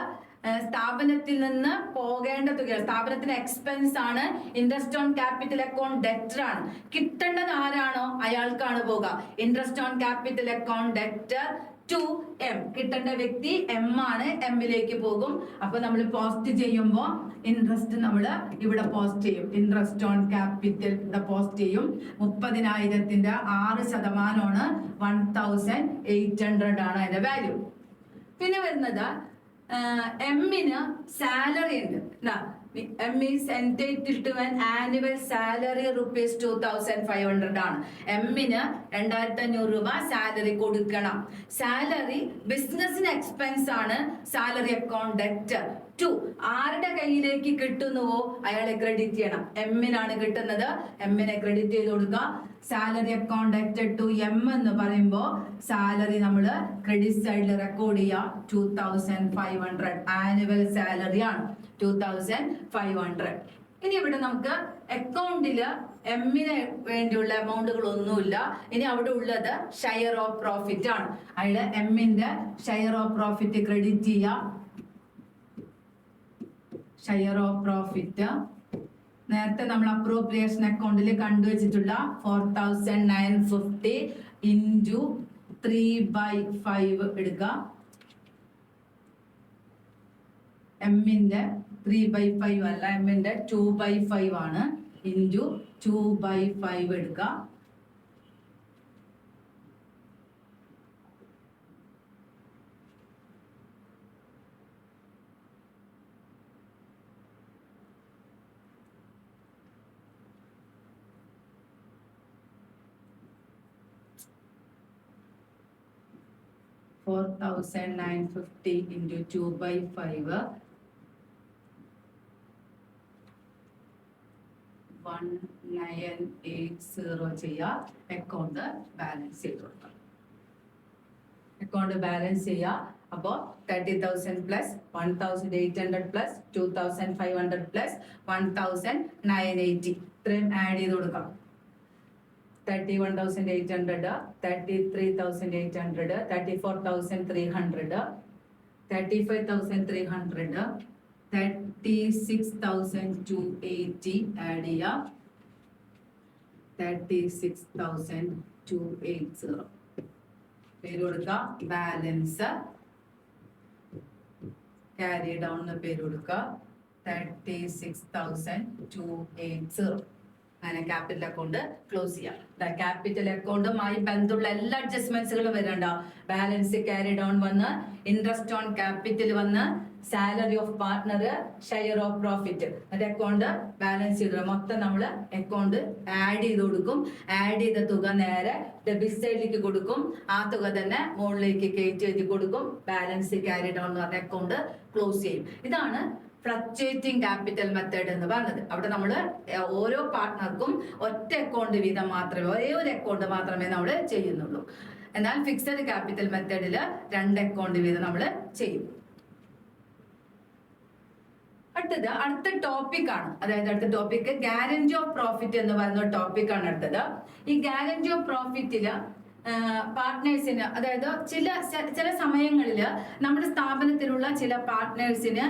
സ്ഥാപനത്തിൽ നിന്ന് പോകേണ്ട തുക. സ്ഥാപനത്തിന് എക്സ്പെൻസ് ആണ്. Interest on capital account debtor ആണ്. കിട്ടേണ്ടത് ആരാണോ അയാൾക്കാണ് പോകുക. Interest on capital account debtor to M. കിട്ടേണ്ട വ്യക്തി എം ആണ്. എമ്മിലേക്ക് പോകും. അപ്പൊ നമ്മൾ പോസ്റ്റ് ചെയ്യുമ്പോ ഇൻട്രസ്റ്റ് നമ്മൾ ഇവിടെ പോസ്റ്റ് ചെയ്യും. ഇൻട്രസ്റ്റ് ഓൺ ക്യാപിറ്റൽ ഇവിടെ പോസ്റ്റ് ചെയ്യും. 30,000ന്റെ 6% 1,800 ആണ് അതിന്റെ വാല്യൂ. പിന്നെ വരുന്നത് എമ്മിന് സാലറി ഉണ്ട്. M is entitled to an annual salary ₹2,500 ആണ്. എമ്മിന് 2,500 രൂപ സാലറി കൊടുക്കണം. സാലറി ബിസിനസിന് എക്സ്പെൻസ് ആണ്. Salary account debtor to. ആരുടെ കയ്യിലേക്ക് കിട്ടുന്നുവോ അയാളെ ക്രെഡിറ്റ് ചെയ്യണം. എമ്മിനാണ് കിട്ടുന്നത്. എമ്മിനെ ക്രെഡിറ്റ് ചെയ്ത് കൊടുക്കുക. Salary account debtor to M എന്ന് പറയുമ്പോൾ സാലറി നമ്മൾ ക്രെഡിറ്റ് സൈഡിൽ റെക്കോർഡ് ചെയ്യുക. 2,500 ആനുവൽ സാലറി ആണ്. 2,500. ഇനി ഇവിടെ നമുക്ക് അക്കൗണ്ടില് എമ്മിന് വേണ്ടിയുള്ള എമൗണ്ടുകൾ ഒന്നുമില്ല. ഇനി അവിടെ ഉള്ളത് ഷെയർ ഓഫ് പ്രോഫിറ്റ് ആണ്. അതിൽ എമ്മിന്റെ ഷെയർ ഓഫ് പ്രോഫിറ്റ് ക്രെഡിറ്റ് ചെയ്യാം. ഷെയർ ഓഫ് പ്രോഫിറ്റ് നേരത്തെ നമ്മൾ അപ്രോപ്രിയേഷൻ അക്കൗണ്ടിൽ കണ്ടുവച്ചിട്ടുള്ള 4,950 ഇൻറ്റു 3/5 എടുക്കുക. എമ്മിന്റെ 3/5 അല്ല, എമ്മിന്റെ 2/5 ആണ്. ഇൻറ്റു 2/5 എടുക്കുക. $4,950 into 2/5 1980 ചെയ്യുക. അക്കൗണ്ട് ബാലൻസ് ചെയ്ത് കൊടുക്കാം. അക്കൗണ്ട് ബാലൻസ് ചെയ്യുക. അപ്പോൾ 30,000 പ്ലസ് 1,800 പ്ലസ് 2,500 പ്ലസ് 1,980 ഇത്രയും ആഡ് ചെയ്ത് കൊടുക്കാം. 31,800, 33,800, 34,300, 35,300, 36,280 ആഡ് ചെയ്യാം. 36,280 പേര് കൊടുക്കുക. ബാലൻസ് ക്യാരി ഡൗൺ പേര് കൊടുക്കുക. 36,280. അങ്ങനെ ക്യാപിറ്റൽ അക്കൗണ്ട് ക്ലോസ് ചെയ്യാം. ക്യാപിറ്റൽ അക്കൗണ്ടുമായി ബന്ധമുള്ള എല്ലാ അഡ്ജസ്റ്റ്മെന്റ്സുകളും വരണ്ട. ബാലൻസ് ക്യാരിഡ് ഓൺ വന്ന്, ഇൻട്രസ്റ്റ് ഓൺ ക്യാപിറ്റൽ വന്ന്, salary of partner, share of profit, account balance ചെയ്ത് മൊത്തം നമ്മൾ അക്കൗണ്ട് ആഡ് ചെയ്ത് കൊടുക്കും. ആഡ് ചെയ്ത തുക നേരെ ഡെബിറ്റ് സൈഡിലേക്ക് കൊടുക്കും. ആ തുക തന്നെ മുകളിലേക്ക് കയറ്റി എഴുതി കൊടുക്കും. ബാലൻസ് ക്യാരിഡ് ഓൺ എന്ന് പറഞ്ഞ അക്കൗണ്ട് ക്ലോസ് ചെയ്യും. ഇതാണ് ഫ്ലക്ച്വേറ്റിംഗ് ക്യാപിറ്റൽ മെത്തേഡ് എന്ന് പറഞ്ഞത്. അവിടെ നമ്മൾ ഓരോ പാർട്ട്ണർക്കും ഒറ്റ അക്കൗണ്ട് വീതം മാത്രമേ, ഒരേ ഒരു അക്കൗണ്ട് മാത്രമേ നമ്മൾ ചെയ്യുന്നുള്ളൂ. എന്നാൽ ഫിക്സഡ് ക്യാപിറ്റൽ മെത്തേഡിൽ 2 അക്കൗണ്ട് വീതം നമ്മൾ ചെയ്യും. അടുത്ത ടോപ്പിക് ആണ്, അതായത് അടുത്ത ടോപ്പിക് ഗ്യാരണ്ടി ഓഫ് പ്രോഫിറ്റ് എന്ന് പറയുന്ന ടോപ്പിക് ആണ് അടുത്തത്. ഈ ഗ്യാരണ്ടി ഓഫ് പ്രോഫിറ്റില് പാർട്ട്നേഴ്സിന്, അതായത് ചില സമയങ്ങളിൽ നമ്മുടെ സ്ഥാപനത്തിലുള്ള ചില പാർട്ട്നേഴ്സിന്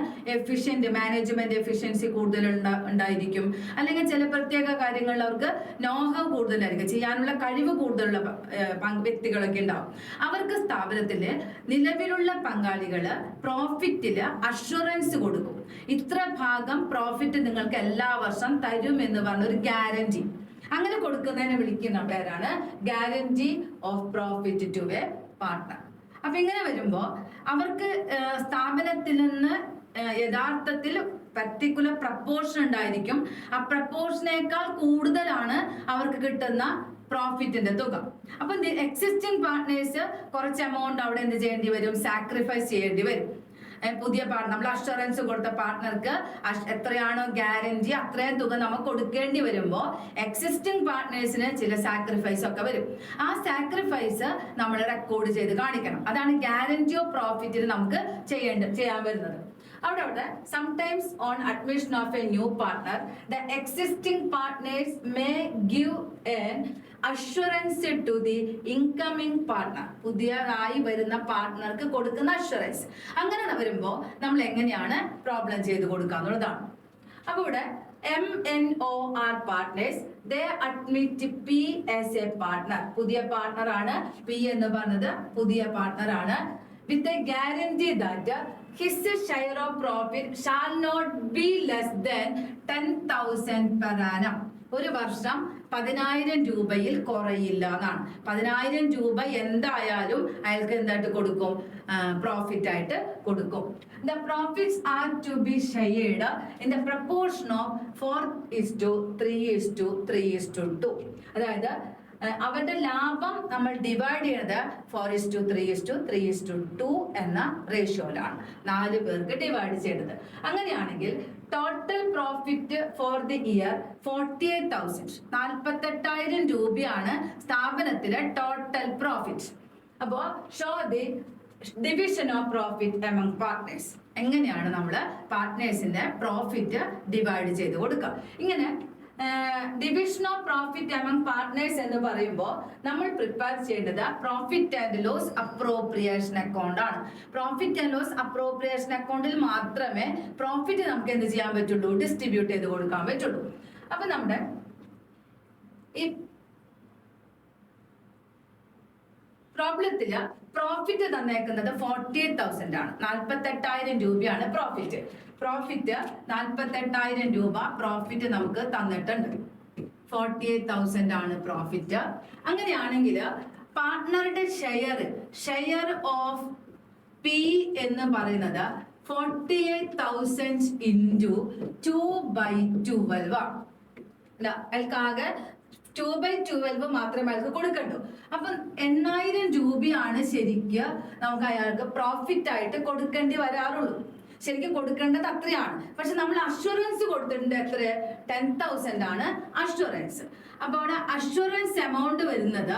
മാനേജ്മെന്റ് എഫിഷ്യൻസി കൂടുതൽ ഉണ്ടായിരിക്കും. അല്ലെങ്കിൽ ചില പ്രത്യേക കാര്യങ്ങളിൽ അവർക്ക് നോഹവ് കൂടുതലായിരിക്കും, ചെയ്യാനുള്ള കഴിവ് കൂടുതലുള്ള വ്യക്തികളൊക്കെ ഉണ്ടാവും. അവർക്ക് സ്ഥാപനത്തില് നിലവിലുള്ള പങ്കാളികള് പ്രോഫിറ്റില് അഷുറൻസ് കൊടുക്കും. ഇത്ര ഭാഗം പ്രോഫിറ്റ് നിങ്ങൾക്ക് എല്ലാ വർഷം തരും എന്ന് പറഞ്ഞൊരു ഗ്യാരണ്ടി. അങ്ങനെ കൊടുക്കുന്നതിനെ വിളിക്കുന്ന പേരാണ് guarantee of profit to a partner. അപ്പൊ ഇങ്ങനെ വരുമ്പോ അവർക്ക് സ്ഥാപനത്തിൽ നിന്ന് യഥാർത്ഥത്തിൽ പർട്ടിക്കുലർ പ്രപ്പോർഷൻ ഉണ്ടായിരിക്കും. ആ പ്രപ്പോർഷനേക്കാൾ കൂടുതലാണ് അവർക്ക് കിട്ടുന്ന പ്രോഫിറ്റിന്റെ തുക. അപ്പൊ എക്സിസ്റ്റിംഗ് പാർട്ട്നേഴ്സ് കുറച്ച് എമൗണ്ട് അവിടെ എന്ത് ചെയ്യേണ്ടി വരും? സാക്രിഫൈസ് ചെയ്യേണ്ടി വരും. പുതിയ നമ്മൾ അഷുറൻസ് കൊടുത്ത പാർട്ട്ണർക്ക് എത്രയാണോ ഗ്യാരണ്ടി അത്രയും തുക നമുക്ക് കൊടുക്കേണ്ടി വരുമ്പോൾ എക്സിസ്റ്റിംഗ് പാർട്ട്നേഴ്സിന് ചില സാക്രിഫൈസ് ഒക്കെ വരും. ആ സാക്രിഫൈസ് നമ്മൾ റെക്കോർഡ് ചെയ്ത് കാണിക്കണം. അതാണ് ഗ്യാരണ്ടി ഓഫ് പ്രോഫിറ്റിന് നമുക്ക് ചെയ്യാൻ വരുന്നത്. അവിടെ sometimes on admission of a new partner the existing partners may give an assurance to the incoming partner. പുതിയതായി വരുന്ന പാർട്ട്ണർക്ക് കൊടുക്കുന്ന അഷുറൻസ്. അങ്ങനെ വരുമ്പോൾ നമ്മൾ എങ്ങനെയാണ് പ്രോബ്ലം ചെയ്ത് കൊടുക്കുക എന്നുള്ളതാണ്. അപ്പൊ ഇവിടെ MNOR partners they admit P as a partner. പുതിയ പാർട്ട്ണർ ആണ്. P എന്ന് പറഞ്ഞത് പുതിയ പാർട്ട്ണർ ആണ്. With a guarantee that his share of profit shall not be less than 10,000 per annum. ഒരു വർഷം 10,000 രൂപയിൽ കുറയില്ല എന്നാണ്. 10,000 രൂപ എന്തായാലും അയാൾക്ക് എന്തായിട്ട് കൊടുക്കും? പ്രോഫിറ്റ് ആയിട്ട് കൊടുക്കും. The profits are to be shared in the proportion of 4:3:3:2. അതായത് അവരുടെ ലാഭം നമ്മൾ ഡിവൈഡ് ചെയ്യുന്നത് 4:3:3:2 എന്ന റേഷ്യോയിലാണ് 4 പേർക്ക് ഡിവൈഡ് ചെയ്യുന്നത്. അങ്ങനെയാണെങ്കിൽ total profit for the year 48,000, 48,000 രൂപയാണ് സ്ഥാപനത്തിലെ ടോട്ടൽ പ്രോഫിറ്റ്. അപ്പോൾ show the division of profit among partners. എങ്ങനെയാണ് നമ്മൾ പാർട്ട്നേഴ്സിന്റെ പ്രോഫിറ്റ് ഡിവൈഡ് ചെയ്ത് കൊടുക്കുക? ഇങ്ങനെ division of profit among partners എന്ന് പറയുമ്പോൾ നമ്മൾ പ്രിപ്പയർ ചെയ്യേണ്ടത് profit and loss appropriation account ആണ്. പ്രോഫിറ്റ് ആൻഡ് ലോസ് അപ്രോപ്രിയേഷൻ അക്കൗണ്ടിൽ മാത്രമേ പ്രോഫിറ്റ് നമുക്ക് എന്ത് ചെയ്യാൻ പറ്റുള്ളൂ? ഡിസ്ട്രിബ്യൂട്ട് ചെയ്ത് കൊടുക്കാൻ പറ്റുള്ളൂ. അപ്പൊ നമ്മുടെ ഈ പ്രോബ്ലത്തില് പ്രോഫിറ്റ് തന്നേക്കുന്നത് 48,000 ആണ്. 48,000 രൂപയാണ് പ്രോഫിറ്റ്. 48,000 രൂപ പ്രോഫിറ്റ് നമുക്ക് തന്നിട്ടുണ്ട്. 48,000 ആണ് പ്രോഫിറ്റ്. അങ്ങനെയാണെങ്കിൽ പാർട്ട്ണറുടെ ഷെയർ ഓഫ് P എന്ന് പറയുന്നത് 48,000 ഇൻറ്റു 2/12 ആണ്. അയാൾക്കാകെ 2/12 മാത്രമേ അയാൾക്ക് കൊടുക്കണ്ടു. അപ്പം 8,000 രൂപയാണ് ശരിക്ക് നമുക്ക് അയാൾക്ക് പ്രോഫിറ്റ് ആയിട്ട് കൊടുക്കേണ്ടി വരാറുള്ളൂ. ശരിക്കും കൊടുക്കേണ്ടത് അത്രയാണ്. പക്ഷെ നമ്മൾ അഷുറൻസ് കൊടുത്തിട്ടുണ്ട്. എത്ര? 10,000 ആണ് അഷുറൻസ്. അപ്പൊ അവിടെ അഷുറൻസ് എമൗണ്ട് വരുന്നത്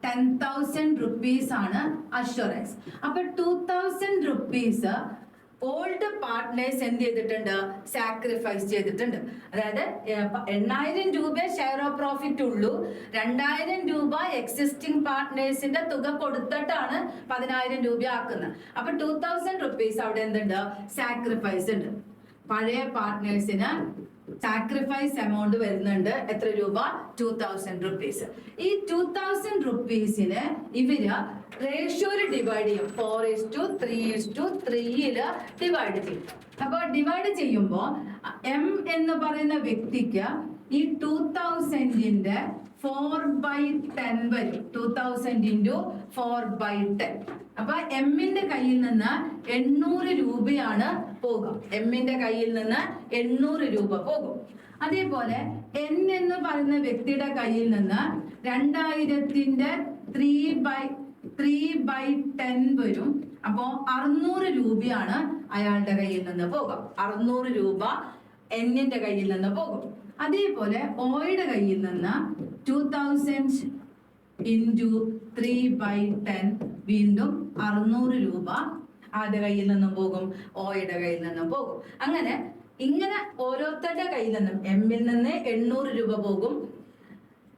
10,000 റുപ്പീസ് ആണ് അഷുറൻസ്. അപ്പൊ 2,000 റുപ്പീസ് ഓൾഡ് പാർട്ട്നേഴ്സ് എന്ത് ചെയ്തിട്ടുണ്ട്? സാക്രിഫൈസ് ചെയ്തിട്ടുണ്ട്. അതായത് 8,000 രൂപ ഷെയർ ഓഫ് പ്രോഫിറ്റ് ഉള്ളൂ. 2,000 രൂപ എക്സിസ്റ്റിംഗ് പാർട്ട്നേഴ്സിന്റെ തുക കൊടുത്തിട്ടാണ് 10,000 രൂപ ആക്കുന്നത്. അപ്പൊ 2,000 റുപ്പീസ് അവിടെ എന്തുണ്ട്? സാക്രിഫൈസ് ഉണ്ട്. പഴയ പാർട്ട്നേഴ്സിന് സാക്രിഫൈസ് എമൗണ്ട് വരുന്നുണ്ട്. എത്ര രൂപ? 2000 റുപ്പീസ്. ഈ 2000 റുപ്പീസിന് ഇവര് റേഷ്യോയില് ഡിവൈഡ് ചെയ്യും. 4:3:3 ഡിവൈഡ് ചെയ്യും. അപ്പൊ ഡിവൈഡ് ചെയ്യുമ്പോൾ എം എന്ന് പറയുന്ന വ്യക്തിക്ക് ഈ 2000ന്റെ 4/10 വരും. 2000 × 4/10. അപ്പൊ എമ്മിന്റെ കയ്യിൽ നിന്ന് 800 രൂപയാണ് പോകുക. എമ്മിന്റെ കയ്യിൽ നിന്ന് 800 രൂപ പോകും. അതേപോലെ എൻ എന്ന് പറയുന്ന വ്യക്തിയുടെ കയ്യിൽ നിന്ന് 2000ന്റെ 3/10 വരും. അപ്പോ 600 രൂപയാണ് അയാളുടെ കയ്യിൽ നിന്ന് പോകും. 600 രൂപ എന്നിന്റെ കയ്യിൽ നിന്ന് പോകും. അതേപോലെ ഓയുടെ കയ്യിൽ നിന്ന് 2000 × 3/10 വീണ്ടും 600 രൂപ ആരുടെ കയ്യിൽ നിന്നും പോകും? ഓയുടെ കയ്യിൽ നിന്നും പോകും. ഇങ്ങനെ ഓരോരുത്തരുടെ കയ്യിൽ നിന്നും എമ്മിൽ നിന്ന് 800 രൂപ പോകും,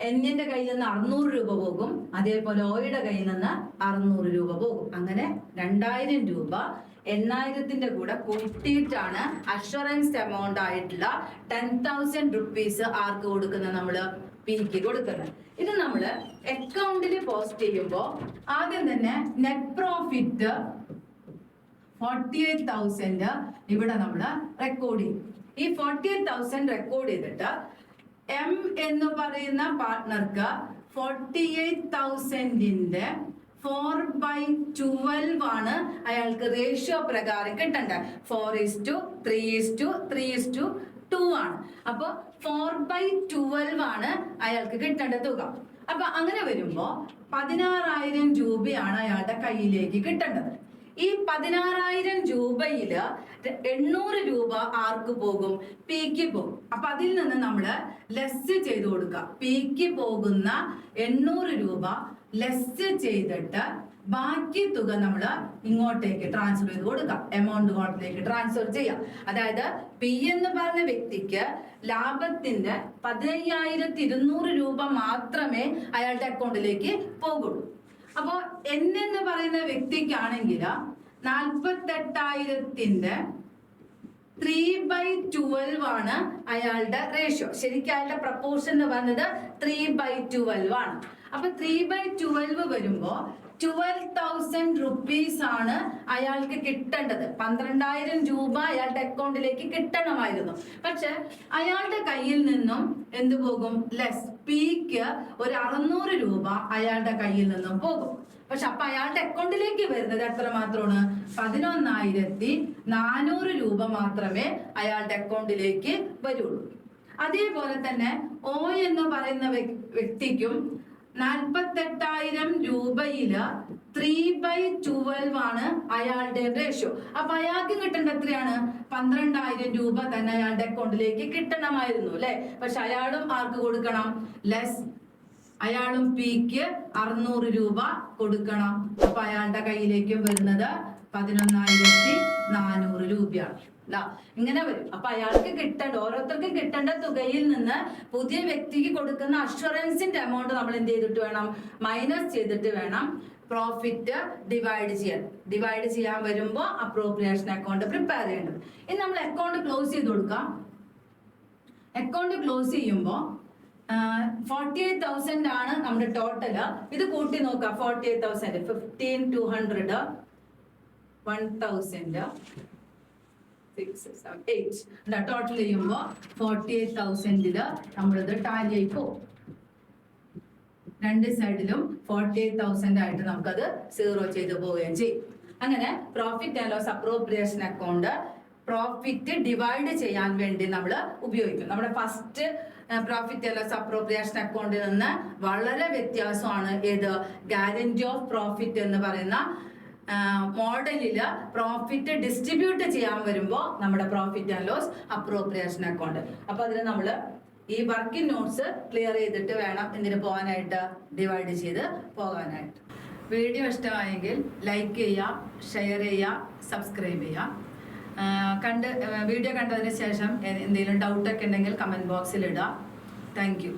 എന്നിന്റെ കയ്യിൽ നിന്ന് 600 രൂപ പോകും, അതേപോലെ ഓയുടെ കയ്യിൽ നിന്ന് 600 രൂപ പോകും. അങ്ങനെ 2000 രൂപ 8000ത്തിന്റെ കൂടെ കൂട്ടിയിട്ടാണ് അഷുറൻസ് എമൗണ്ട് ആയിട്ടുള്ള 10,000 റുപ്പീസ് ആർക്ക് കൊടുക്കുന്നത്? നമ്മള് പിക്ക് കൊടുക്കുന്നത്. ഇത് നമ്മള് അക്കൗണ്ടിൽ പോസ്റ്റ് ചെയ്യുമ്പോൾ ആദ്യം തന്നെ നെറ്റ് പ്രോഫിറ്റ് 48,000 ഇവിടെ നമ്മള് റെക്കോർഡ് ചെയ്യും. ഈ 48,000 റെക്കോർഡ് ചെയ്തിട്ട് എം എന്ന് പറയുന്ന പാർട്ട്ണർക്ക് 48,000ന്റെ 4/12 ആണ് അയാൾക്ക് റേഷ്യോ പ്രകാരം കിട്ടേണ്ടത്. 4:3:3:2 ആണ്. അപ്പൊ 4/12 ആണ് അയാൾക്ക് കിട്ടേണ്ട തുക. അപ്പൊ അങ്ങനെ വരുമ്പോ 16,000 രൂപയാണ് അയാളുടെ കയ്യിലേക്ക് കിട്ടേണ്ടത്. ഈ 16,000 രൂപയില് 800 രൂപ ആർക്ക് പോകും? പിക്ക് പോകും. അപ്പൊ അതിൽ നിന്ന് നമ്മള് ലെസ് ചെയ്ത് കൊടുക്കുക. പിക്ക് പോകുന്ന 800 രൂപ ലെസ് ചെയ്തിട്ട് ബാക്കി തുക നമ്മള് ഇങ്ങോട്ടേക്ക് ട്രാൻസ്ഫർ ചെയ്ത് കൊടുക്കാം. എമൗണ്ട് ഇങ്ങോട്ടേക്ക് ട്രാൻസ്ഫർ ചെയ്യാം. അതായത് പി എന്ന് പറഞ്ഞ വ്യക്തിക്ക് ലാഭത്തിന്റെ 15,200 രൂപ മാത്രമേ അയാളുടെ അക്കൗണ്ടിലേക്ക് പോകുള്ളൂ. അപ്പോ എന്ന് പറയുന്ന വ്യക്തിക്കാണെങ്കിൽ 48,000ന്റെ 3/12 ആണ് അയാളുടെ റേഷ്യോ. ശരിക്കും അയാളുടെ പ്രപ്പോർഷൻ എന്ന് പറഞ്ഞത് 3/12 ആണ്. അപ്പൊ 3/12 വരുമ്പോ 12,000 റുപ്പീസ് ആണ് അയാൾക്ക് കിട്ടേണ്ടത്. 12,000 രൂപ അയാളുടെ അക്കൗണ്ടിലേക്ക് കിട്ടണമായിരുന്നു. പക്ഷെ അയാളുടെ കയ്യിൽ നിന്നും എന്ത് പോകും? ലെസ്. പിക്ക് ഒരു 600 രൂപ അയാളുടെ കയ്യിൽ നിന്നും പോകും. പക്ഷെ അപ്പൊ അയാളുടെ അക്കൗണ്ടിലേക്ക് വരുന്നത് എത്ര മാത്രമാണ്? 11,400 രൂപ മാത്രമേ അയാളുടെ അക്കൗണ്ടിലേക്ക് വരുള്ളൂ. അതേപോലെ തന്നെ ഓ എന്ന് പറയുന്ന വ്യക്തിക്കും 48,000 രൂപയില് 3/12 ആണ് അയാളുടെ റേഷ്യോ. അപ്പൊ അയാൾക്ക് കിട്ടേണ്ട എത്രയാണ്? 12,000 രൂപ തന്നെ അയാളുടെ അക്കൗണ്ടിലേക്ക് കിട്ടണമായിരുന്നു അല്ലെ? പക്ഷെ അയാളും ആർക്ക് കൊടുക്കണം? ലെസ്. അയാളും പിക്ക് 600 രൂപ കൊടുക്കണം. അപ്പൊ അയാളുടെ കയ്യിലേക്കും വരുന്നത് 11,400 രൂപയാണ്. ഇങ്ങനെ വരും. അപ്പൊ അയാൾക്ക് കിട്ടേണ്ട, ഓരോരുത്തർക്കും കിട്ടേണ്ട തുകയിൽ നിന്ന് പുതിയ വ്യക്തിക്ക് കൊടുക്കുന്ന അഷുറൻസിന്റെ എമൗണ്ട് നമ്മൾ എന്ത് ചെയ്തിട്ട് വേണം? മൈനസ് ചെയ്തിട്ട് വേണം പ്രോഫിറ്റ് ഡിവൈഡ് ചെയ്യാൻ. ഡിവൈഡ് ചെയ്യാൻ വരുമ്പോൾ അപ്രോപ്രിയേഷൻ അക്കൗണ്ട് പ്രിപ്പയർ ചെയ്യേണ്ടത്. ഇനി നമ്മൾ അക്കൗണ്ട് ക്ലോസ് ചെയ്ത് കൊടുക്കാം. അക്കൗണ്ട് ക്ലോസ് ചെയ്യുമ്പോൾ 48,000 ആണ് നമ്മുടെ ടോട്ടല്. ഇത് കൂട്ടി നോക്കാം. 48,000 15,200 1,000 6 7 8 ടോട്ടൽ ചെയ്യുമ്പോൾ 48,000 നമ്മളിത് ടാലി ആയി പോകും. രണ്ട് സൈഡിലും 48,000 ആയിട്ട് നമുക്കത് 0 ചെയ്ത് പോവുകയും ചെയ്യും. അങ്ങനെ profit and loss appropriation account profit divide ചെയ്യാൻ വേണ്ടി നമ്മൾ ഉപയോഗിക്കും. നമ്മുടെ first profit and loss appropriation അക്കൗണ്ടിൽ നിന്ന് വളരെ വ്യത്യാസമാണ് ഏത്? ഗ്യാരണ്ടി ഓഫ് പ്രോഫിറ്റ് എന്ന് പറയുന്ന മോഡലില് പ്രോഫിറ്റ് ഡിസ്ട്രിബ്യൂട്ട് ചെയ്യാൻ വരുമ്പോൾ നമ്മുടെ profit and loss appropriation account. അപ്പൊ അതിന് നമ്മൾ ഈ വർക്കിംഗ് നോട്ട്സ് ക്ലിയർ ചെയ്തിട്ട് വേണം എന്തിനു പോകാനായിട്ട്? ഡിവൈഡ് ചെയ്ത് പോകാനായിട്ട്. വീഡിയോ ഇഷ്ടമായെങ്കിൽ ലൈക്ക് ചെയ്യുക, ഷെയർ ചെയ്യുക, സബ്സ്ക്രൈബ് ചെയ്യുക. വീഡിയോ കണ്ടതിന് ശേഷം എന്തെങ്കിലും ഡൗട്ടൊക്കെ ഉണ്ടെങ്കിൽ കമന്റ് ബോക്സിൽ ഇടുക. Thank you.